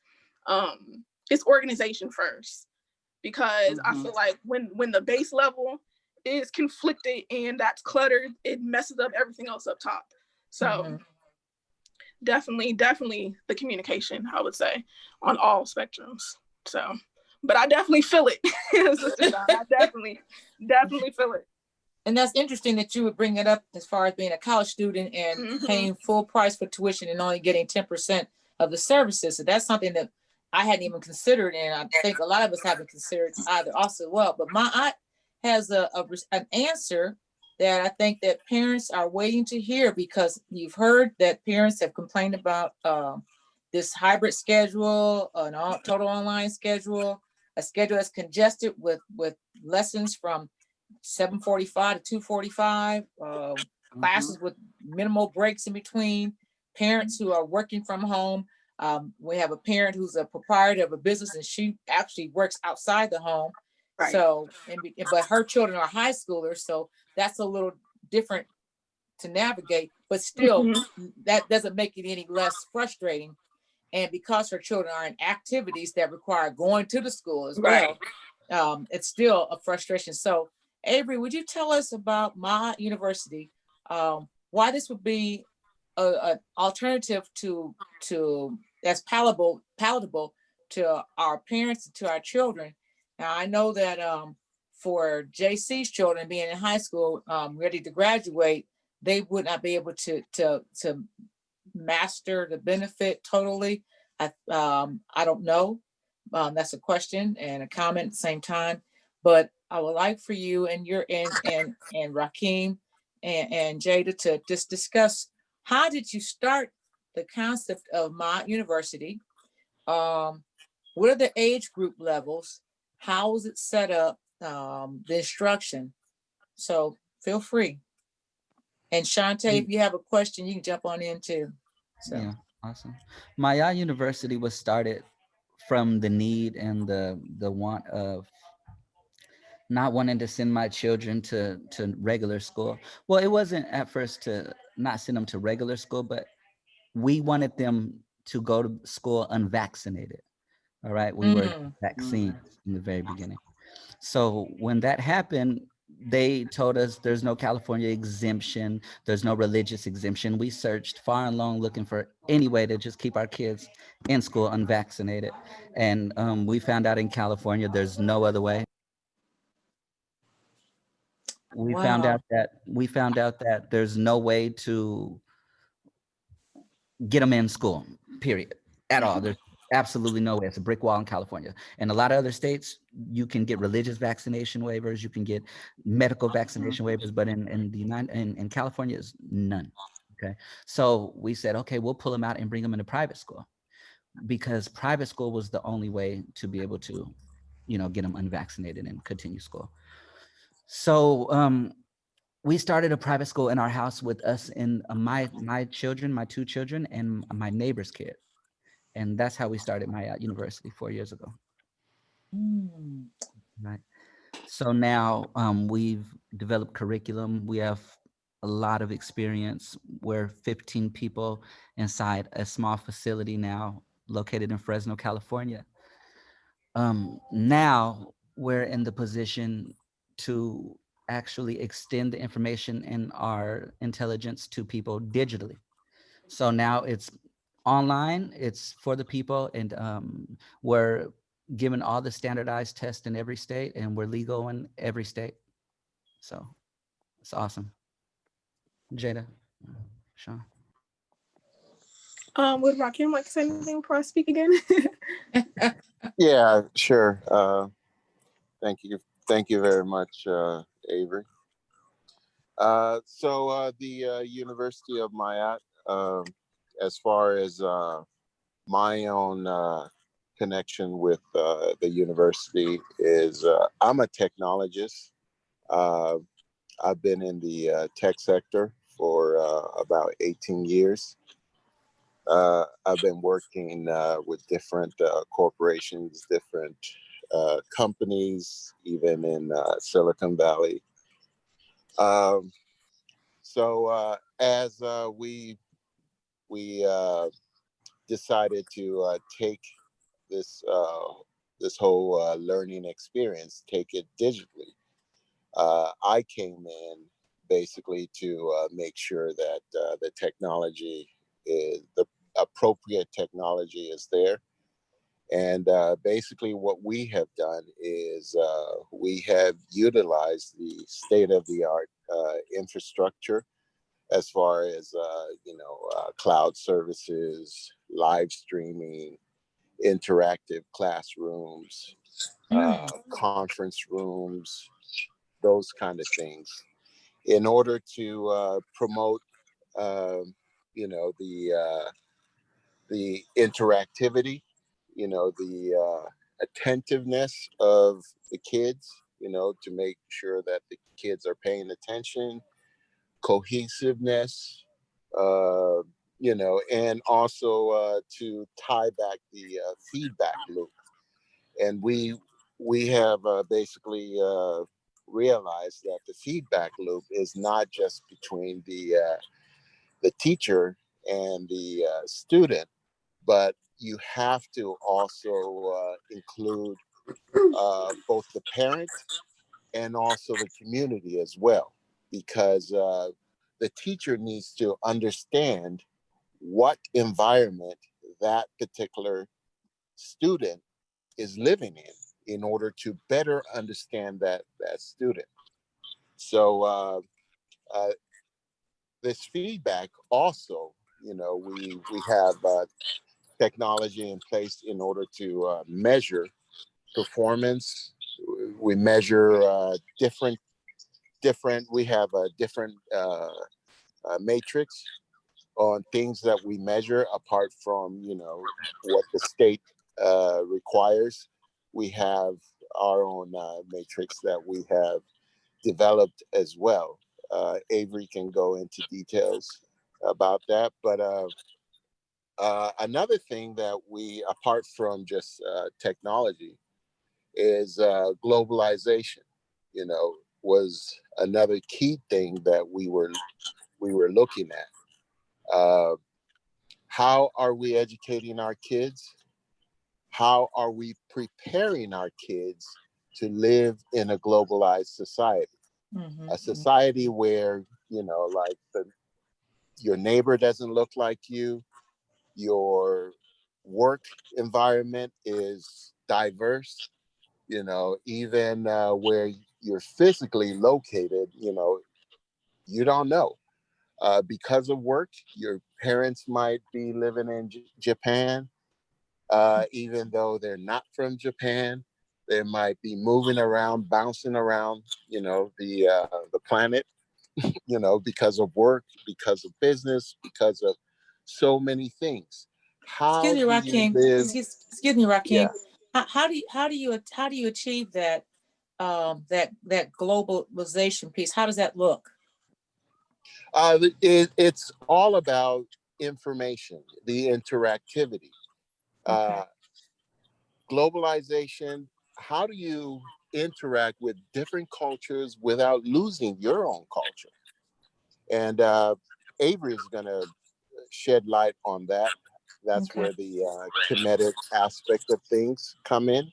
it's organization first, because I feel like when the base level is conflicted and that's cluttered, it messes up everything else up top. So definitely the communication, I would say, on all spectrums. So, but I definitely feel it. Sister Shawn, I definitely feel it. And that's interesting that you would bring it up as far as being a college student and paying full price for tuition and only getting 10% of the services. So that's something that I hadn't even considered, and I think a lot of us haven't considered either also well. But my aunt has an answer that I think that parents are waiting to hear, because you've heard that parents have complained about this hybrid schedule, an total online schedule, a schedule that's congested with lessons from 7:45 to 2:45, classes with minimal breaks in between, parents who are working from home. We have a parent who's a proprietor of a business and she actually works outside the home. Right. So, but her children are high schoolers, so that's a little different to navigate, but still that doesn't make it any less frustrating. And because her children are in activities that require going to the school as well, it's still a frustration. So Avery, would you tell us about my university, why this would be a alternative to that's palatable to our parents and to our children? Now I know that for JC's children being in high school, ready to graduate, they would not be able to master the benefit totally. I don't know. That's a question and a comment at the same time. But I would like for you and Rakeem and Jada to just discuss, how did you start the concept of my university? What are the age group levels? How is it set up? The instruction. So feel free. And Shantae, if you have a question, you can jump on in too. So. Yeah, awesome. My university was started from the need and the want of not wanting to send my children to regular school. Well, it wasn't at first to not send them to regular school, but we wanted them to go to school unvaccinated. All right, we were vaccines in the very beginning. So when that happened, they told us there's no California exemption, there's no religious exemption. We searched far and long looking for any way to just keep our kids in school unvaccinated. And we found out in California, there's no other way. We found out that there's no way to get them in school, period, at all. There's absolutely no way. It's a brick wall in California. And a lot of other states, you can get religious vaccination waivers, you can get medical vaccination waivers, but in California, is none. Okay, so we said, okay, we'll pull them out and bring them into private school, because private school was the only way to be able to, get them unvaccinated and continue school. So we started a private school in our house with us and my children, my two children, and my neighbor's kid. And that's how we started my university 4 years ago. Right. So now we've developed curriculum. We have a lot of experience. We're 15 people inside a small facility now located in Fresno, California. Now we're in the position to actually extend the information and our intelligence to people digitally. So now it's online, it's for the people, and we're given all the standardized tests in every state, and we're legal in every state. So it's awesome. Jada, Sean. Would Rakim like to say anything before I speak again? Yeah, sure. Thank you very much, Avery. So the University of Mayat, as far as my own connection with the university is, I'm a technologist. I've been in the tech sector for about 18 years. I've been working with different corporations, different companies, even in Silicon Valley. So as we decided to take this whole learning experience, take it digitally, I came in basically to make sure that the technology is the appropriate technology is there. And basically what we have done is we have utilized the state-of-the-art infrastructure as far as, cloud services, live streaming, interactive classrooms, conference rooms, those kind of things, in order to promote, the interactivity, the attentiveness of the kids, to make sure that the kids are paying attention, cohesiveness, and also to tie back the feedback loop. And we have basically realized that the feedback loop is not just between the teacher and the student, but you have to also include both the parent and also the community as well, because the teacher needs to understand what environment that particular student is living in order to better understand that student. So this feedback also, we have technology in place in order to measure performance. We measure different. We have a different matrix on things that we measure apart from what the state requires. We have our own matrix that we have developed as well. Avery can go into details about that, but another thing that we, apart from just technology, is globalization. Was another key thing that we were looking at. How are we educating our kids? How are we preparing our kids to live in a globalized society? A society where, like your neighbor doesn't look like you, your work environment is diverse, even where you're physically located, you don't know. Because of work, your parents might be living in Japan, even though they're not from Japan. They might be moving around, bouncing around, the planet, because of work, because of business, because of so many things. How Excuse me, do you Rakim. live? Excuse me, Rakim. Yeah. How do you achieve that that globalization piece? How does that look? It's all about information, the interactivity. Okay. Globalization, how do you interact with different cultures without losing your own culture? And Avery is going to shed light on that. That's Okay. where the kinetic aspect of things come in.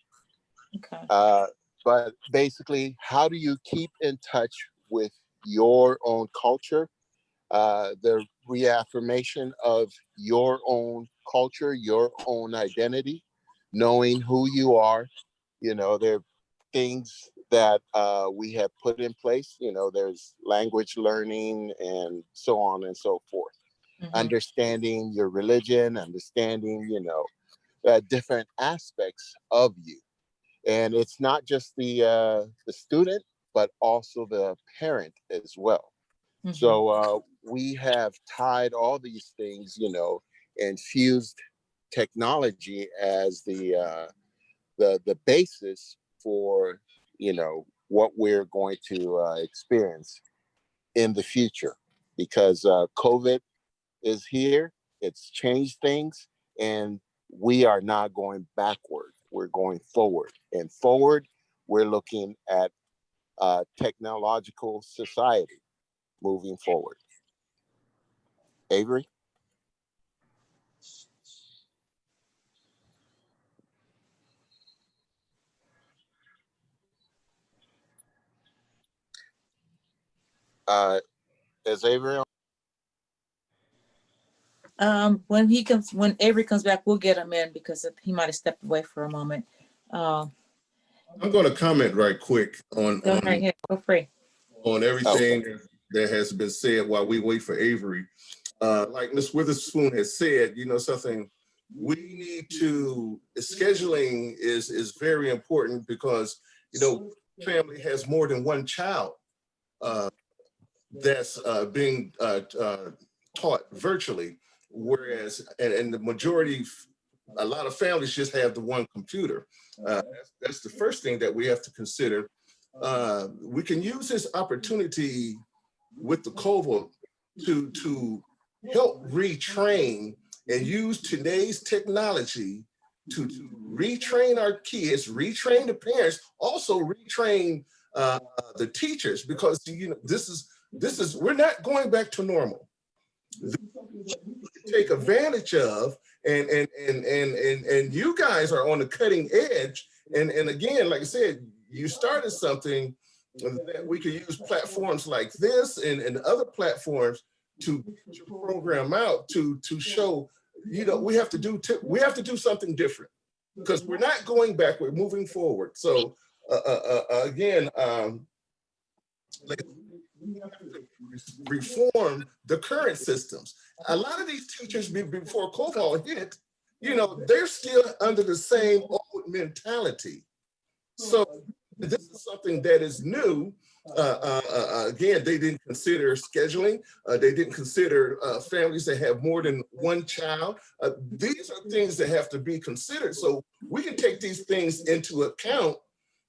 Okay. But basically, how do you keep in touch with your own culture? The reaffirmation of your own culture, your own identity, knowing who you are. There are things that we have put in place. There's language learning and so on and so forth. Understanding your religion, understanding, different aspects of you. And it's not just the student, but also the parent as well. So we have tied all these things, and fused technology as the basis for, what we're going to experience in the future, because COVID is here. It's changed things, and we are not going backward. We're going forward, and forward, we're looking at technological society moving forward. Avery? Is Avery on? When Avery comes back, we'll get him in because he might have stepped away for a moment. I'm going to comment right quick on Right here, feel free. On everything that has been said while we wait for Avery. Like Ms. Witherspoon has said, something we need to, scheduling is very important because, family has more than one child that's being taught virtually, whereas, and the majority, a lot of families just have the one computer. That's the first thing that we have to consider. we can use this opportunity with the COVID to help retrain and use today's technology to retrain our kids, retrain the parents, also retrain the teachers, because this is we're not going back to normal. This is something that we can take advantage of, and you guys are on the cutting edge. And again, like I said, you started something that we could use platforms like this and other platforms to get your program out to show, we have to do something different, because we're not going back, we're moving forward. So again, like, we have to reform the current systems. A lot of these teachers before COVID hit, they're still under the same old mentality. So this is something that is new. Again, they didn't consider scheduling. They didn't consider families that have more than one child. These are things that have to be considered. So we can take these things into account,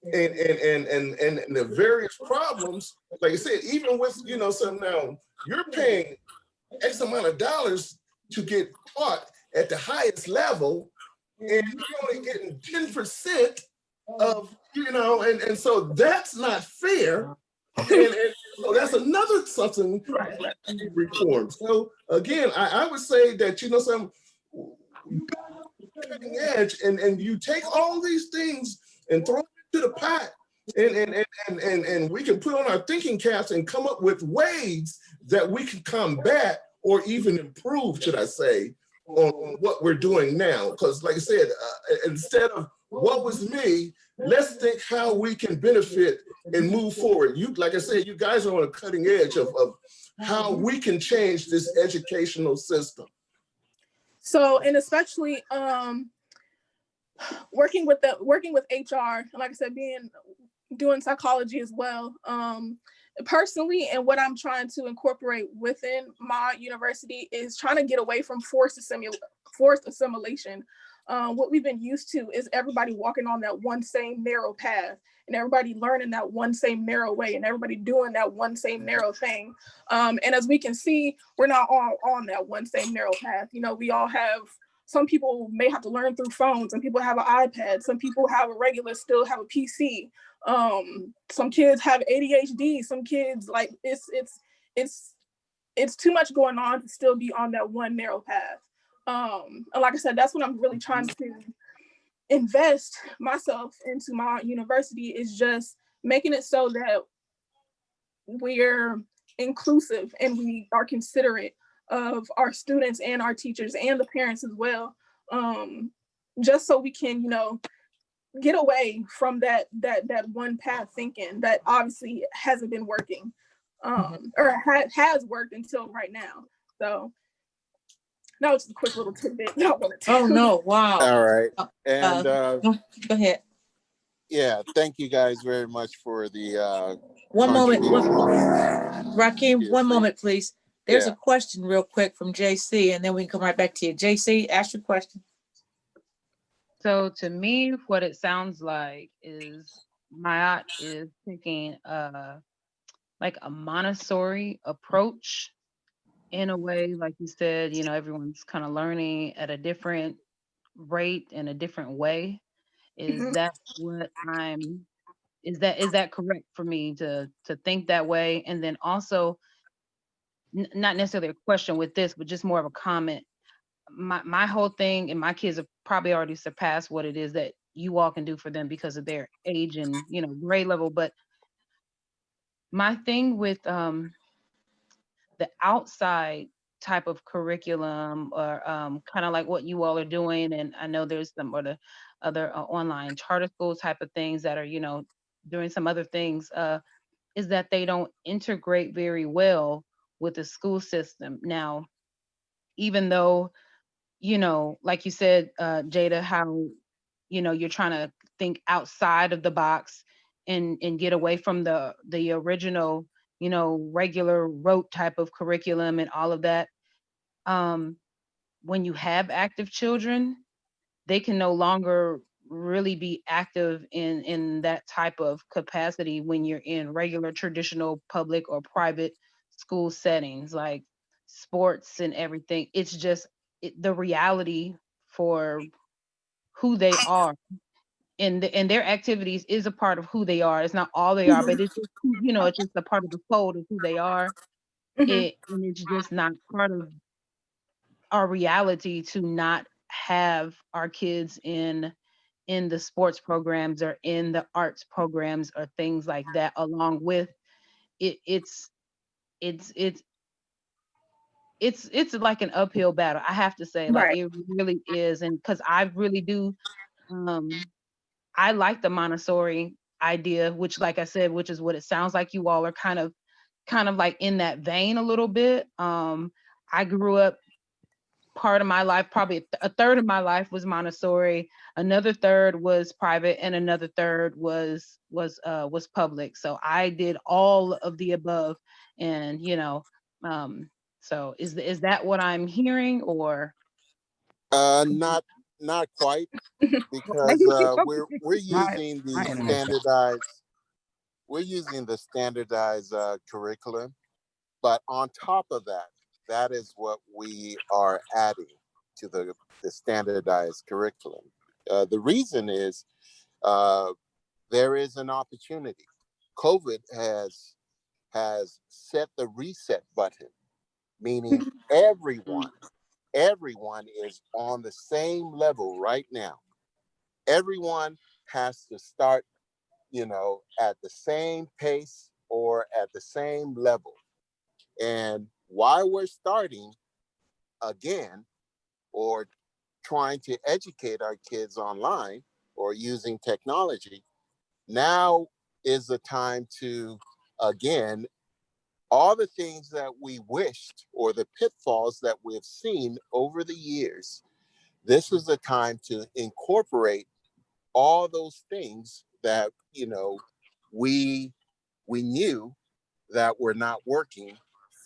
and the various problems. Like I said, even with some, now you're paying X amount of dollars to get taught at the highest level, and you're only getting 10% of, and so that's not fair. And so that's another something that needs to be reformed. So again, I would say that, you got cutting edge, and you take all these things and throw it into the pot, and we can put on our thinking caps and come up with ways that we can combat or even improve, should I say, on what we're doing now. Because like I said, instead of what was me, let's think how we can benefit and move forward. Like I said, you guys are on a cutting edge of how we can change this educational system. So, and especially working with HR, and like I said, doing psychology as well. Personally, and what I'm trying to incorporate within my university is trying to get away from forced assimilation. What we've been used to is everybody walking on that one same narrow path, and everybody learning that one same narrow way, and everybody doing that one same narrow thing. And as we can see, we're not all on that one same narrow path. We all have, some people may have to learn through phones, some people have an iPad, some people have still have a PC. Some kids have ADHD, some kids, like, it's too much going on to still be on that one narrow path. And like I said, that's what I'm really trying to invest myself into my university, is just making it so that we're inclusive and we are considerate of our students and our teachers and the parents as well. Just so we can, get away from that one path thinking that obviously hasn't been working, or has worked until right now. So that was just a quick little tidbit. Oh no! Wow. All right, and go ahead. Yeah, thank you guys very much for the one moment, contribution. Rakeem, Yes, one moment, please. There's Yeah. a question real quick from JC, and then we can come right back to you. JC, ask your question. So to me, what it sounds like is my aunt is taking like a Montessori approach in a way, like you said, everyone's kind of learning at a different rate in a different way. Is Mhm. that what is that correct for me to think that way? And then also, not necessarily a question with this, but just more of a comment. My whole thing, and my kids have probably already surpassed what it is that you all can do for them because of their age and grade level. But my thing with the outside type of curriculum, or kind of like what you all are doing, and I know there's some other online charter school type of things that are doing some other things, is that they don't integrate very well with the school system. Now, even though like you said, Jada, how you're trying to think outside of the box and get away from the original regular rote type of curriculum and all of that. When you have active children, they can no longer really be active in that type of capacity when you're in regular traditional public or private school settings like sports and everything. It's just the reality for who they are, and their activities is a part of who they are. It's not all they are, but it's just it's just a part of the fold of who they are. Mhm. And it's just not part of our reality to not have our kids in the sports programs or in the arts programs or things like that, along with it's it's it's it's like an uphill battle, I have to say. Like, Right. it really is. And because I really do, um I like the Montessori idea, which, like I said, which is what it sounds like you all are kind of like in that vein a little bit. I grew up, part of my life, probably a third of my life was Montessori, another third was private, and another third was public. So I did all of the above, and um, so is that what I'm hearing, or? Not quite, Okay. because we're My using my the internet. standardized curriculum, but on top of that, that is what we are adding to the standardized curriculum. The reason is, uh, there is an opportunity. COVID has set the reset button, meaning everyone is on the same level right now. Everyone has to start, at the same pace or at the same level. And while we're starting again, or trying to educate our kids online or using technology, now is the time to, again, all the things that we wished or the pitfalls that we've seen over the years. This is the time to incorporate all those things that we we knew that were not working,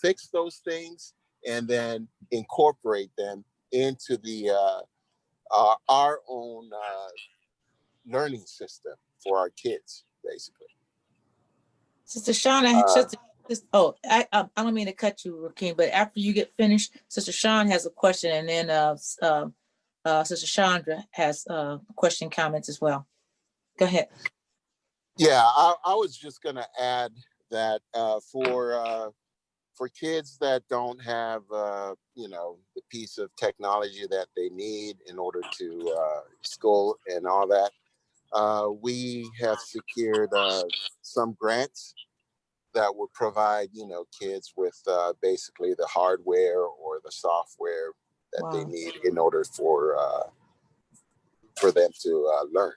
fix those things, and then incorporate them into our own learning system for our kids, basically. Sister Shauna, Uh, I don't mean to cut you, Rakeem, but after you get finished, Sister Sean has a question, and then Sister Chandra has a question, comments as well. Go ahead. yeah, I was just going to add that for kids that don't have the piece of technology that they need in order to school and all that, we have secured some grants that would provide kids with basically the hardware or the software that they Wow. need in order for them to learn.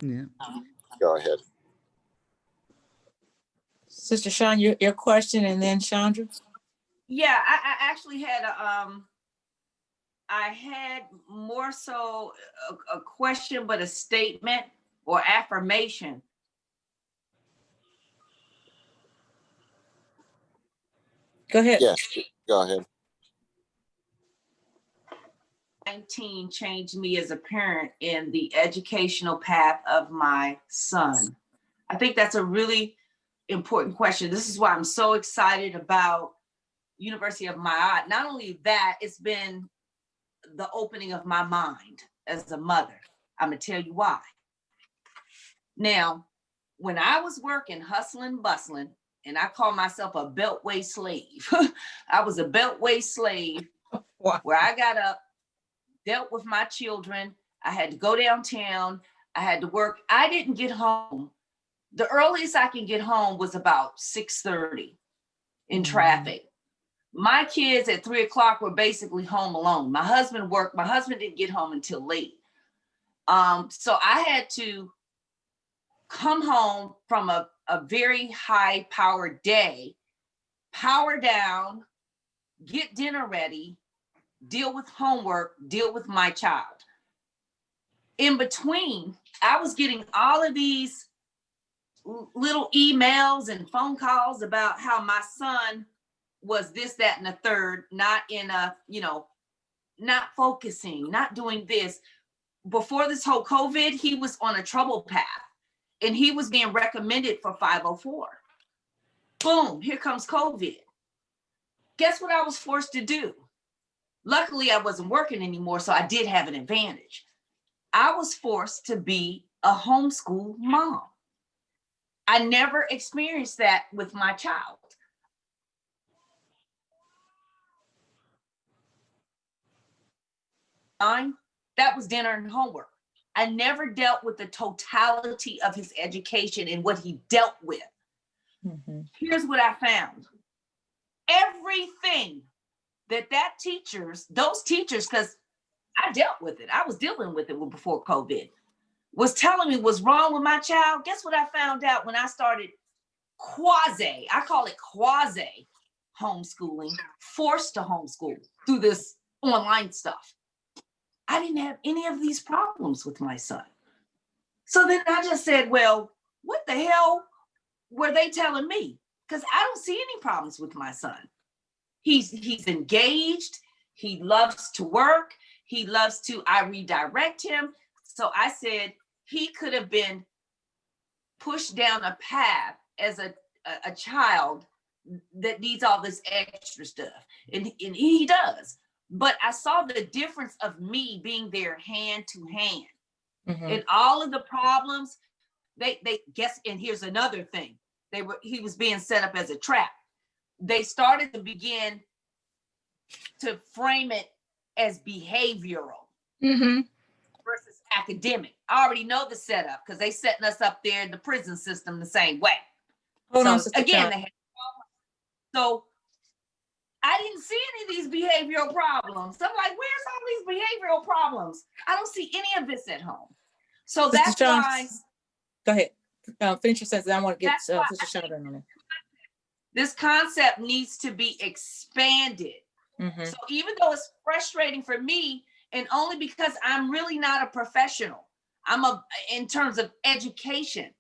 Yeah. Go ahead. Sister Sean, your question, and then Chandra. Yeah, I actually had I had more so a question, but a statement or affirmation. Go ahead. Yes, go ahead. 19 changed me as a parent in the educational path of my son. I think that's a really important question. This is why I'm so excited about University of Ma'at. Not only that, it's been the opening of my mind as a mother. I'm gonna tell you why. Now, when I was working, hustling, bustling, and I call myself a beltway slave. I was a beltway slave. Wow. Where I got up, dealt with my children. I had to go downtown. I had to work. I didn't get home. The earliest I can get home was about 6:30 in traffic. My kids at 3 o'clock were basically home alone. My husband worked. My husband didn't get home until late. So I had to come home from a very high powered day, power down, get dinner ready, deal with homework, deal with my child. In between, I was getting all of these little emails and phone calls about how my son was this, that, and the third, not in a, not focusing, not doing this. before this whole COVID, he was on a trouble path and he was being recommended for 504. Boom, here comes COVID. Guess what I was forced to do? Luckily, I wasn't working anymore, so I did have an advantage. I was forced to be a homeschool mom. I never experienced that with my child. That was dinner and homework. I never dealt with the totality of his education and what he dealt with. Mm-hmm. Here's what I found. Everything that those teachers, because I dealt with it. I was dealing with it before COVID, was telling me what's wrong with my child. Guess what I found out when I started I call it quasi homeschooling, forced to homeschool through this online stuff. I didn't have any of these problems with my son. So then I just said, well, what the hell were they telling me? Because I don't see any problems with my son. He's engaged. He loves to work. I redirect him. So I said he could have been pushed down a path as a child that needs all this extra stuff. And he does. But I saw the difference of me being there hand to hand. Mm-hmm. And all of the problems, they guess, and here's another thing. He was being set up as a trap. They started to begin to frame it as behavioral versus academic. I already know the setup because they setting us up there in the prison system the same way. Hold on, again, they had so I didn't see any of these behavioral problems. I'm like, where's all these behavioral problems? I don't see any of this at home. So that's why. Go ahead. Finish your sentence. I want to get Sister Shonda on it. This concept needs to be expanded. Mm-hmm. So even though it's frustrating for me, and only because I'm really not a professional, in terms of education.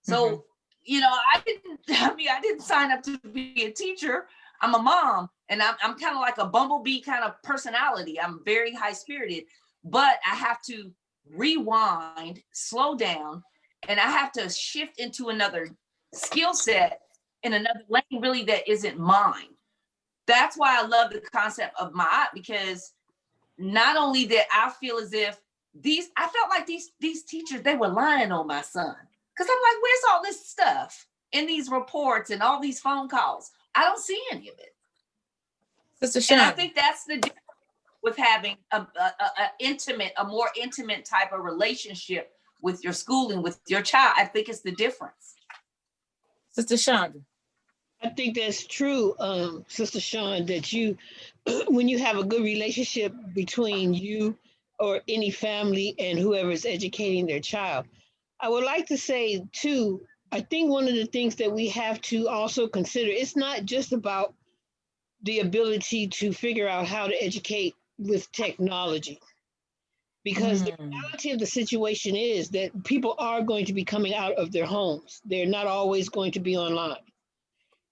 So, I didn't sign up to be a teacher. I'm a mom, and I'm kind of like a bumblebee kind of personality. I'm very high spirited, but I have to rewind, slow down, and I have to shift into another skill set in another lane really that isn't mine. That's why I love the concept of my, because not only that I feel as if I felt like these teachers, they were lying on my son. Because I'm like, where's all this stuff in these reports and all these phone calls? I don't see any of it. Sister Shonda. And I think that's the difference with having a more intimate type of relationship with your schooling, with your child. I think it's the difference. Sister Shonda. I think that's true, Sister Shawn, that when you have a good relationship between you or any family and whoever is educating their child. I would like to say too, I think one of the things that we have to also consider, it's not just about the ability to figure out how to educate with technology. Because the reality of the situation is that people are going to be coming out of their homes. They're not always going to be online.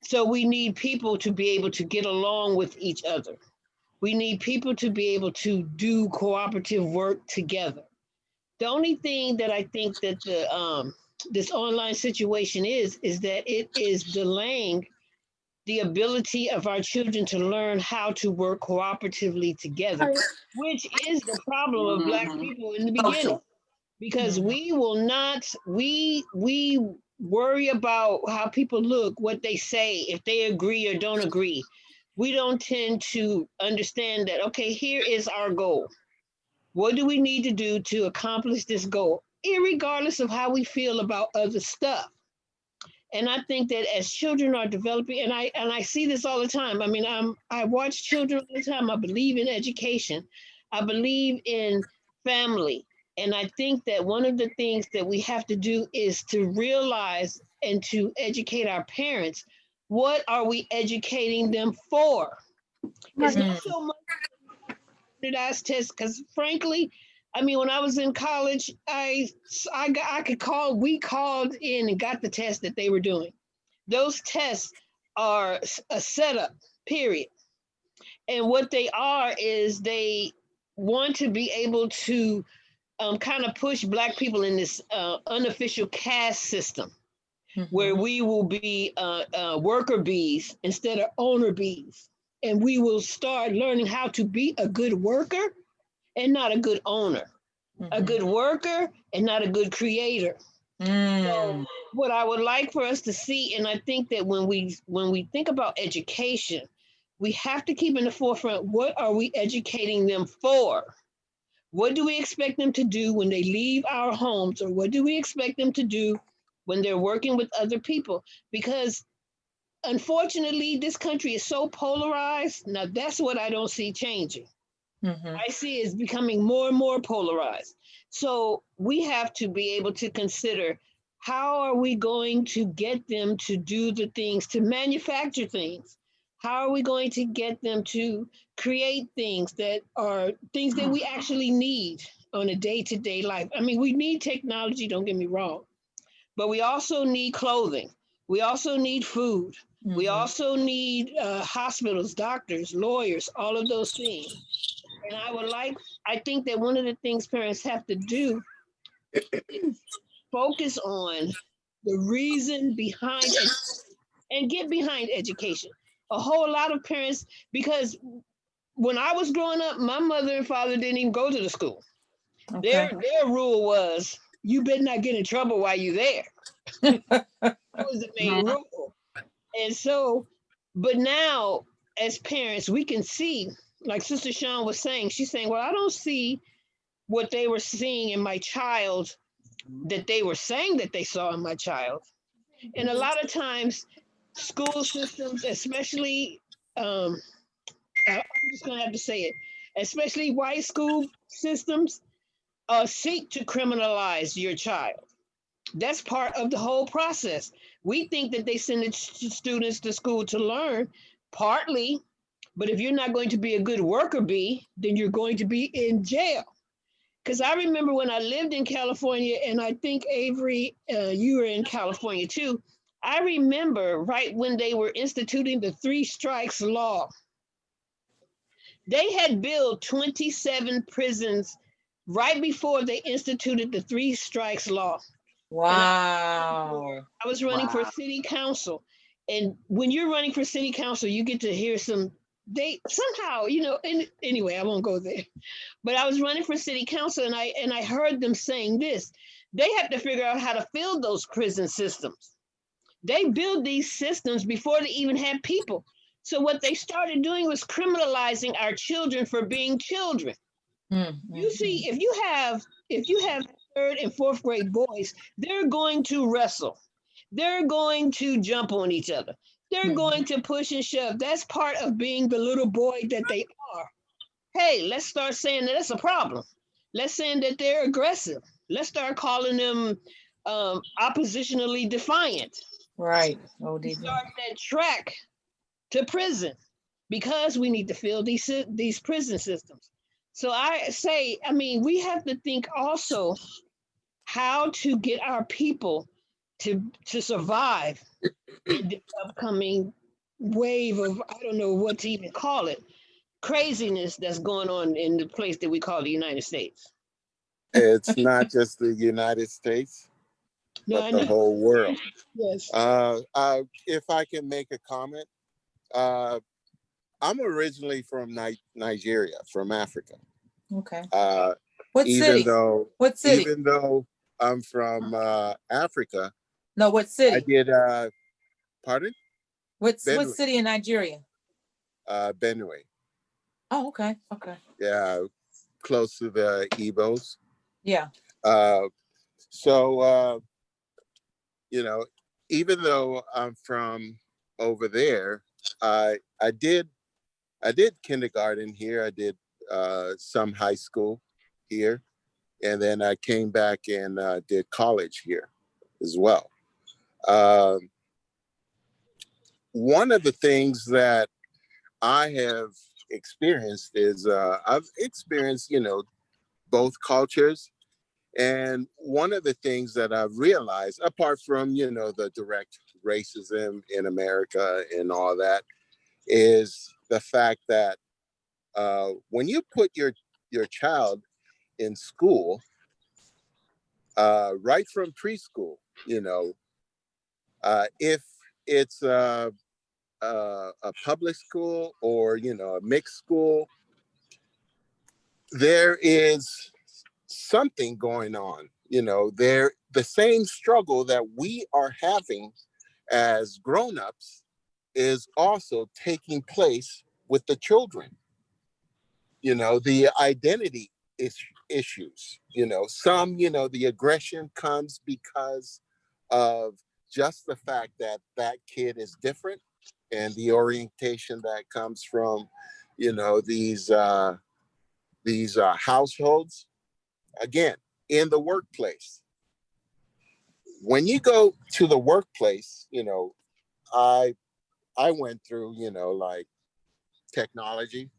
So we need people to be able to get along with each other. We need people to be able to do cooperative work together. The only thing that I think that this online situation is that it is delaying the ability of our children to learn how to work cooperatively together, which is the problem of Black people in the beginning. Because we will not, we worry about how people look, what they say, if they agree or don't agree. We don't tend to understand that, okay, here is our goal. What do we need to do to accomplish this goal, irregardless of how we feel about other stuff? And I think that as children are developing, and I see this all the time. I mean, I watch children all the time. I believe in education. I believe in family. And I think that one of the things that we have to do is to realize and to educate our parents. What are we educating them for? It's not so much standardized tests, because frankly, I mean, when I was in college, we called in and got the test that they were doing. Those tests are a setup, period. And what they are is they want to be able to kind of push Black people in this unofficial caste system, where Mhm. we will be worker bees instead of owner bees. And we will start learning how to be a good worker and not a good owner, a Mhm. good worker and not a good creator. So Mm. what I would like for us to see, and I think that when we think about education, we have to keep in the forefront, what are we educating them for? What do we expect them to do when they leave our homes, or what do we expect them to do when they're working with other people? Because unfortunately, this country is so polarized. Now, that's what I don't see changing. Mhm. I see it's becoming more and more polarized. So we have to be able to consider, how are we going to get them to do the things, to manufacture things? How are we going to get them to create things that are things that we actually need on a day-to-day life? I mean, we need technology, don't get me wrong, but we also need clothing. We also need food. We Mhm. also need hospitals, doctors, lawyers, all of those things. And I think that one of the things parents have to do, focus on the reason behind it and get behind education. A whole lot of parents, because when I was growing up, my mother and father didn't even go to the school. Okay. Their rule was, you better not get in trouble while you're there. That was the main Mhm. rule. And so, but now as parents, we can see, like Sister Sean was saying, she's saying, well, I don't see what they were seeing in my child that they were saying that they saw in my child. And a lot of times, school systems, especially, I'm just going to have to say it, especially white school systems, seek to criminalize your child. That's part of the whole process. We think that they send students to school to learn, partly, but if you're not going to be a good worker bee, then you're going to be in jail. Because I remember when I lived in California, and I think Avery, you were in California too. I remember right when they were instituting the three strikes law, they had built 27 prisons right before they instituted the three strikes law. And Wow. I was running for Wow. city council. And when you're running for city council, you get to hear they somehow, and anyway, I won't go there. But I was running for city council, and I heard them saying this. They have to figure out how to fill those prison systems. They build these systems before they even had people. So what they started doing was criminalizing our children for being children. You see, if you have third and fourth grade boys, they're going to wrestle. They're going to jump on each other. They're Mhm. going to push and shove. That's part of being the little boy that they are. Hey, let's start saying that that's a problem. Let's say that they're aggressive. Let's start calling them oppositionally defiant. Right. We ODB. start that track to prison because we need to fill these prison systems. So I say, I mean, we have to think also how to get our people to survive in the upcoming wave of, I don't know what to even call it, craziness that's going on in the place that we call the United States. It's not just the United States, No, but I the know. whole world. Yes. If I can make a comment, uh, I'm originally from Nigeria, from Africa. Okay. Uh, What even city? though What city? even though I'm from Africa, No, what I city? did. Pardon? What Benue, city in Nigeria? Benue. Oh, okay. Okay. Yeah, close to the Igbos. Yeah. Uh, so you know, even though I'm from over there, I did kindergarten here. I did some high school here, and then I came back and did college here as well. Um, One of the things that I have experienced is I've experienced, both cultures. And one of the things that I've realized, apart from, the direct racism in America and all that, is the fact that when you put your child in school, right from preschool, you know, if it's a public school or, you know, a mixed school, there is something going on, you know, the same struggle that we are having as grown-ups is also taking place with the children. You know, the identity issues, you know, some, you know, the aggression comes because of just the fact that that kid is different, and the orientation that comes from, you know, these households. Again, in the workplace, when you go to the workplace, you know, I went through, you know, like technology.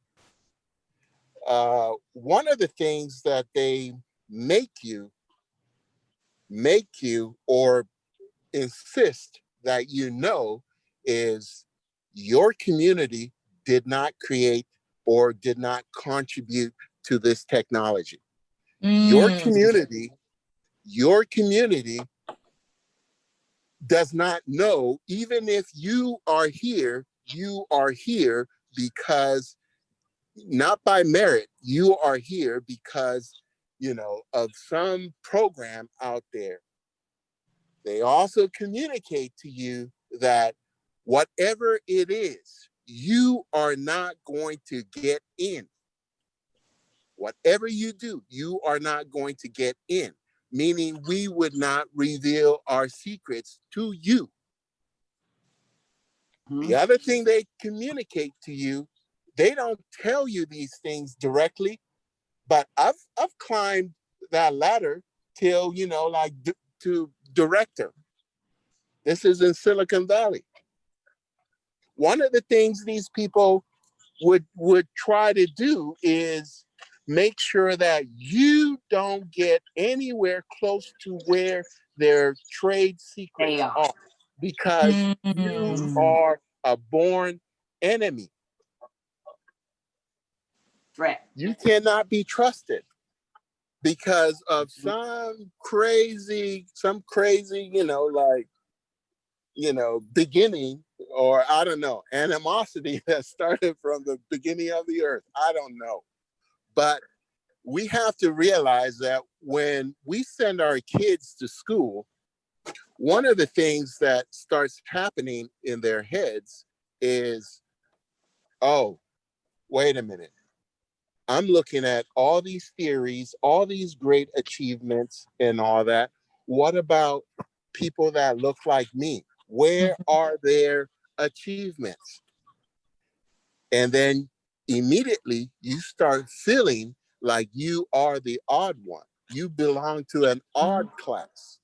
One of the things that they make you or insist that you know is your community did not create or did not contribute to this technology. Your community does not know, even if you are here because not by merit, you are here because, you know, of some program out there. They also communicate to you that whatever it is, you are not going to get in. Whatever you do, you are not going to get in, meaning we would not reveal our secrets to you. The other thing they communicate to you, they don't tell you these things directly, but I've climbed that ladder till, you know, like to director. This is in Silicon Valley. One of the things these people would try to do is make sure that you don't get anywhere close to where their trade secrets are, because you are a born enemy. Right. You cannot be trusted because of some crazy, you know, like, you know, beginning, or I don't know, animosity that started from the beginning of the earth. I don't know. But we have to realize that when we send our kids to school, one of the things that starts happening in their heads is, oh, wait a minute. I'm looking at all these theories, all these great achievements and all that. What about people that look like me? Where are their achievements? And then immediately you start feeling like you are the odd one. You belong to an odd class.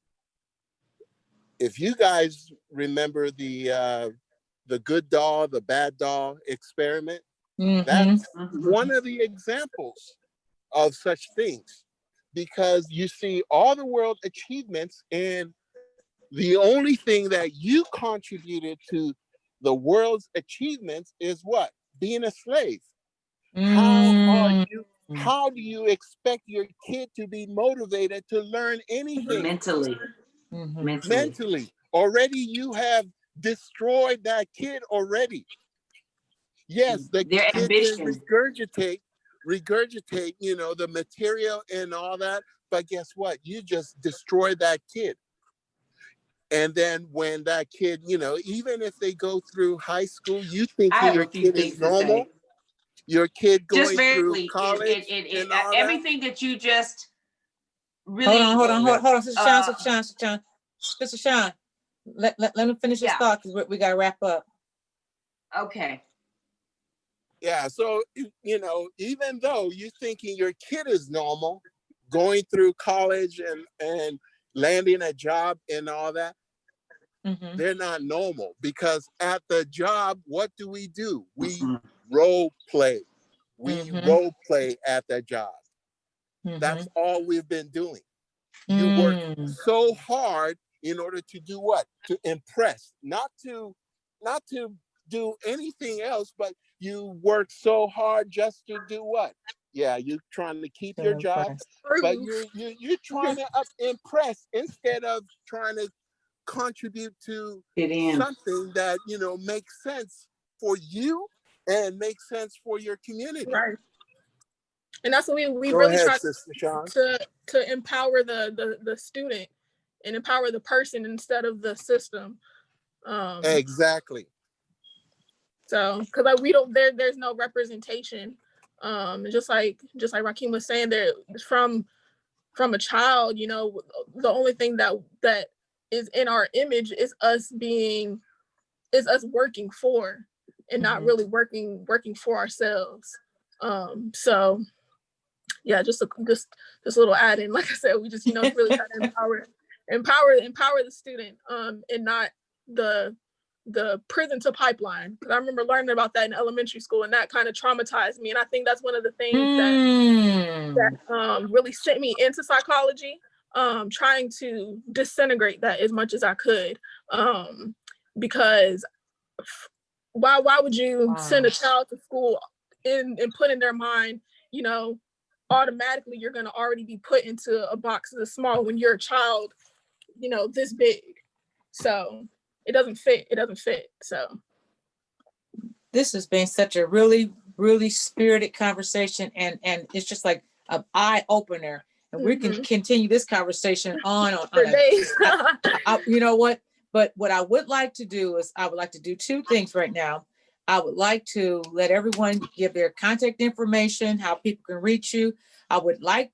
If you guys remember the good doll, the bad doll experiment, that's one of the examples of such things, because you see all the world achievements, and the only thing that you contributed to the world's achievements is what? Being a slave. How do you expect your kid to be motivated to learn anything? Mentally. Already you have destroyed that kid already. Yes, the kid can regurgitate, you know, the material and all that, but guess what? You just destroyed that kid. And then when that kid, you know, even if they go through high school, you think your kid is normal. Your kid going through college and all everything that you just really hold on, Sister Sean, let me finish this thought, because we gotta wrap up. Okay. Yeah, so, you know, even though you're thinking your kid is normal, going through college and landing a job and all that, they're not normal, because at the job, what do? We role play. We role play at that job. That's all we've been doing. You work so hard in order to do what? To impress, not to do anything else, but you work so hard just to do what? Yeah, you're trying to keep your job, but you're trying to impress instead of trying to contribute to something that, you know, makes sense for you and makes sense for your community. Right. And that's what we Go really ahead, try Sister Sean. to empower the student and empower the person instead of the system. Exactly. So, because like there's no representation. Just like Rakeem was saying, there from a child, you know, the only thing that is in our image is us working for, and not really working for ourselves. So yeah, just a little add in. Like I said, we just, you know, really try to empower the student, and not the prison to pipeline. Because I remember learning about that in elementary school, and that kind of traumatized me. And I think that's one of the things that really sent me into psychology, trying to disintegrate that as much as I could, because why would you send a child to school and put in their mind, you know, automatically you're going to already be put into a box this small when you're a child, you know, this big. So it doesn't fit. So this has been such a really, really spirited conversation, and it's just like an eye opener, and we can continue this conversation on days. You know what? But what I would like to do is I would like to do two things right now. I would like to let everyone give their contact information, how people can reach you. I would like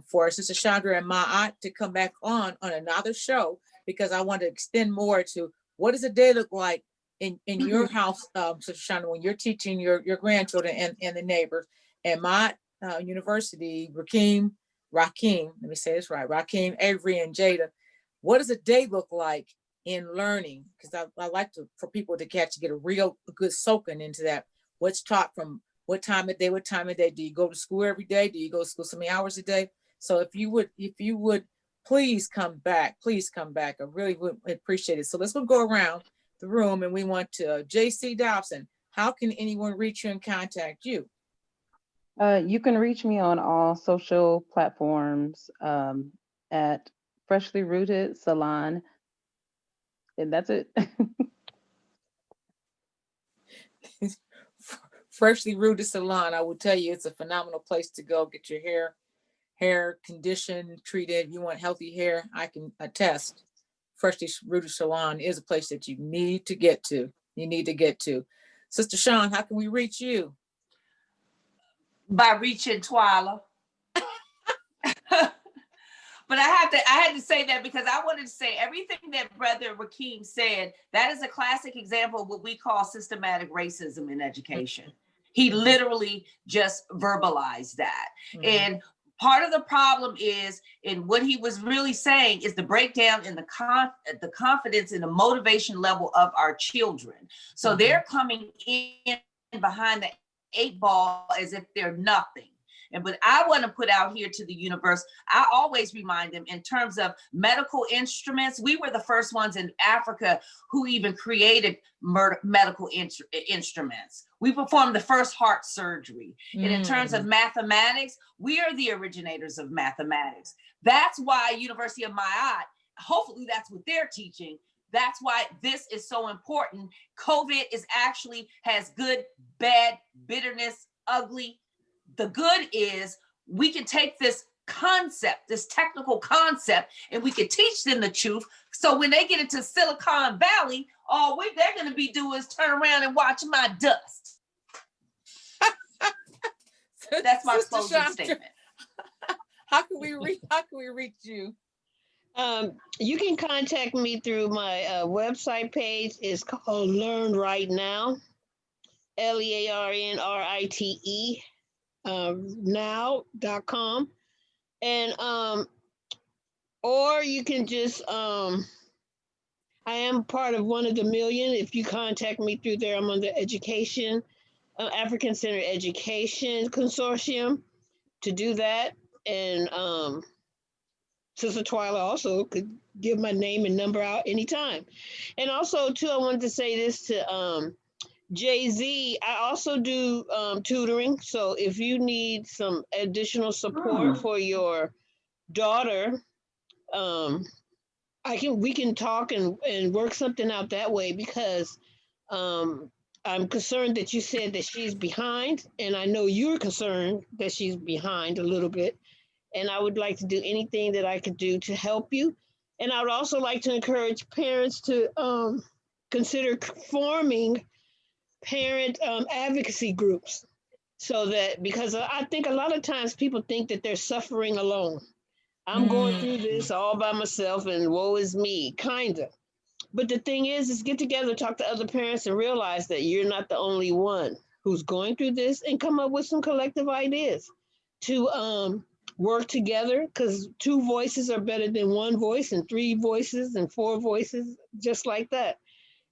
for Sister Chandra and my aunt to come back on another show, because I want to extend more to what does a day look like in your house, Sister Chandra, when you're teaching your grandchildren and the neighbors. And my university, Rakeem, let me say this right, Rakeem, Avery, and Jada, what does a day look like in learning? Because I like for people to get a real good soaking into that. What's taught from what time of day? Do you go to school every day? Do you go to school so many hours a day? So if you would please come back. I really would appreciate it. So let's go around the room, and we want to JC Dobson. How can anyone reach you and contact you? You can reach me on all social platforms at Freshly Rooted Salon. And that's it. Freshly Rooted Salon. I will tell you, it's a phenomenal place to go get your hair conditioned, treated. You want healthy hair, I can attest. Freshly Rooted Salon is a place that you need to get to. Sister Sean, how can we reach you? By reaching Twyla. But I had to say that because I wanted to say everything that Brother Rakeem said, that is a classic example of what we call systematic racism in education. He literally just verbalized that. And part of the problem is, and what he was really saying is the breakdown in the confidence and the motivation level of our children. So they're coming in behind the 8 ball as if they're nothing. But I want to put out here to the universe, I always remind them in terms of medical instruments. We were the first ones in Africa who even created medical instruments. We performed the first heart surgery. And in terms of mathematics, we are the originators of mathematics. That's why University of Mayotte, hopefully that's what they're teaching. That's why this is so important. COVID has good, bad, bitterness, ugly. The good is we can take this concept, this technical concept, and we can teach them the truth. So when they get into Silicon Valley, all they're going to be doing is turn around and watch my dust. That's my closing statement. How can we reach you? You can contact me through my website page. It's called Learn Right Now, LEARNRITE. Now.com, and or you can just I am part of One of the Million. If you contact me through there, I'm on the Education African Centered Education Consortium to do that. And Sister Twyla also could give my name and number out anytime. And also too, I wanted to say this to Jay-Z, I also do tutoring. So if you need some additional support for your daughter, um, we can talk and work something out that way, because I'm concerned that you said that she's behind, and I know you're concerned that she's behind a little bit. And I would like to do anything that I could do to help you. And I would also like to encourage parents to consider forming parent advocacy groups, so that, because I think a lot of times people think that they're suffering alone. I'm going through this all by myself and woe is me, kind of. But the thing is get together, talk to other parents, and realize that you're not the only one who's going through this, and come up with some collective ideas to work together, because two voices are better than one voice, and three voices and four voices, just like that.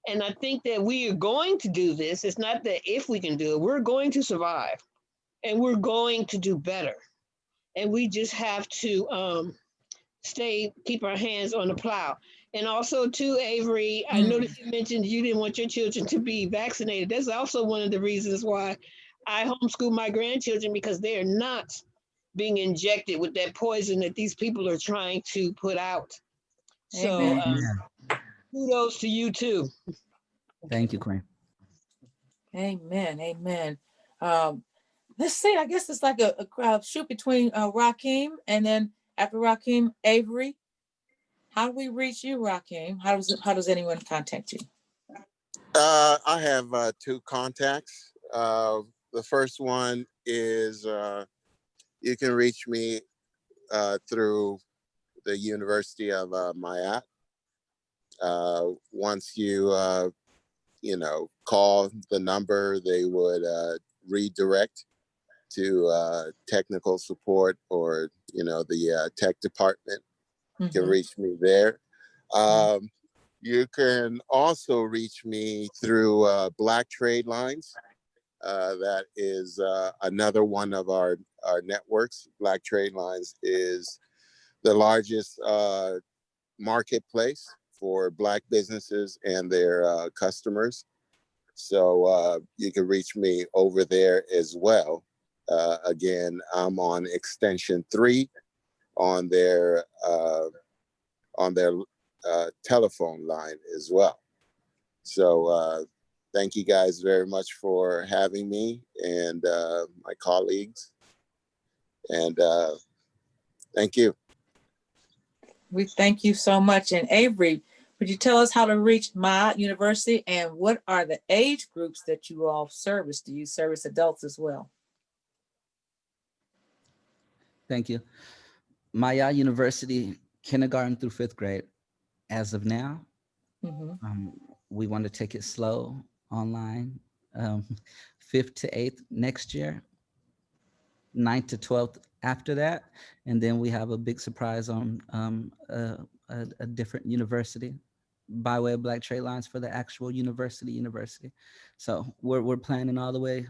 And I think that we are going to do this. It's not that if we can do it, we're going to survive, and we're going to do better. And we just have to keep our hands on the plow. And also too, Avery, I noticed you mentioned you didn't want your children to be vaccinated. That's also one of the reasons why I homeschool my grandchildren, because they are not being injected with that poison that these people are trying to put out. So Amen. kudos to you too. Thank you, Queen. Amen. Amen. Let's see. I guess it's like a shoot between Rakeem, and then after Rakeem, Avery. How do we reach you, Rakeem? How does anyone contact you? I have two contacts. The first one is you can reach me through the University of Mayat. Once you call the number, they would redirect to technical support, or the tech department can reach me there. You can also reach me through Black Trade Lines. That is another one of our networks. Black Trade Lines is the largest marketplace for Black businesses and their customers. So you can reach me over there as well. Again, I'm on extension 3 on their telephone line as well. So thank you guys very much for having me, and my colleagues. And thank you. We thank you so much. And Avery, would you tell us how to reach Mayat University, and what are the age groups that you all service? Do you service adults as well? Thank you. Mayat University, kindergarten through 5th grade. As of now, we want to take it slow online. 5th to 8th next year, 9th to 12th after that. And then we have a big surprise on a different university by way of Black Trade Lines for the actual university. So we're planning all the way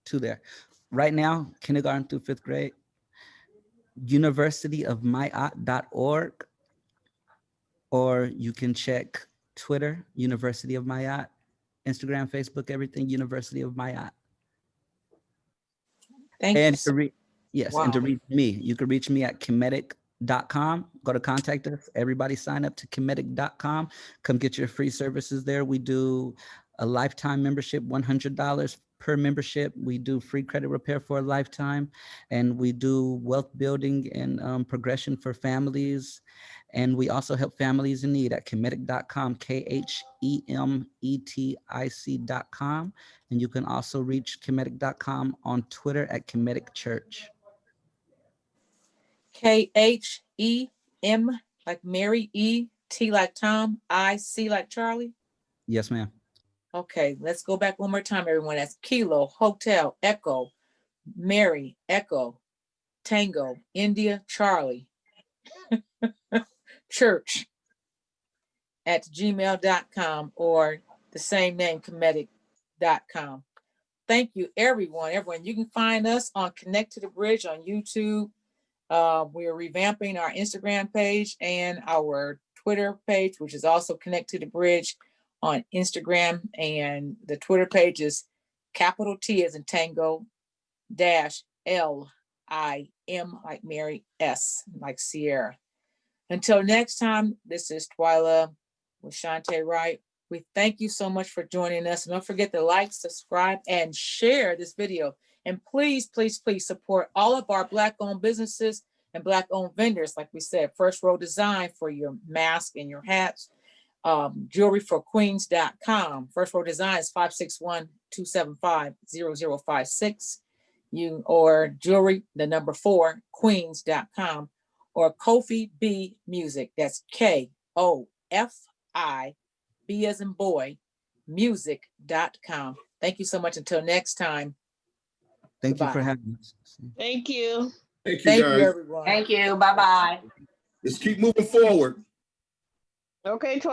to there. Right now, kindergarten through 5th grade, universityofmayat.org, or you can check Twitter, University of Mayat, Instagram, Facebook, everything, University of Mayat. Thank you. Yes, wow. And to reach me, you can reach me at Kemetic.com. Go to contact us. Everybody sign up to Kemetic.com. Come get your free services there. We do a lifetime membership, $100 per membership. We do free credit repair for a lifetime, and we do wealth building and progression for families. And we also help families in need at Kemetic.com, Kemetic.com. And you can also reach Kemetic.com on Twitter at Kemetic Church. KHEM like Mary, E-T like Tom, I-C like Charlie? Yes, ma'am. Okay, let's go back one more time, everyone. That's Kilo, Hotel, Echo, Mary, Echo, Tango, India, Charlie, Church at gmail.com, or the same name, Kemetic.com. Thank you, everyone. You can find us on Connect to the Bridge on YouTube. We are revamping our Instagram page and our Twitter page, which is also Connect to the Bridge. on Instagram, and the Twitter page is capital T as in Tango dash LIM like Mary, S like Sierra. Until next time, this is Twyla with Shantae Wright. We thank you so much for joining us. And don't forget to like, subscribe, and share this video. And please, please, please support all of our Black-owned businesses and Black-owned vendors. Like we said, First Row Design for your mask and your hats. Jewelryforqueens.com. First Row Design is 561-275-0056. You or jewelry, the number 4, queens.com, or Kofi B Music. That's KOFI, B as in boy, music.com. Thank you so much. Until next time. Thank you for Goodbye. having us. Thank you. Thank you, Thank guys. you, everyone. Thank you. Bye-bye. Let's keep moving forward. Okay,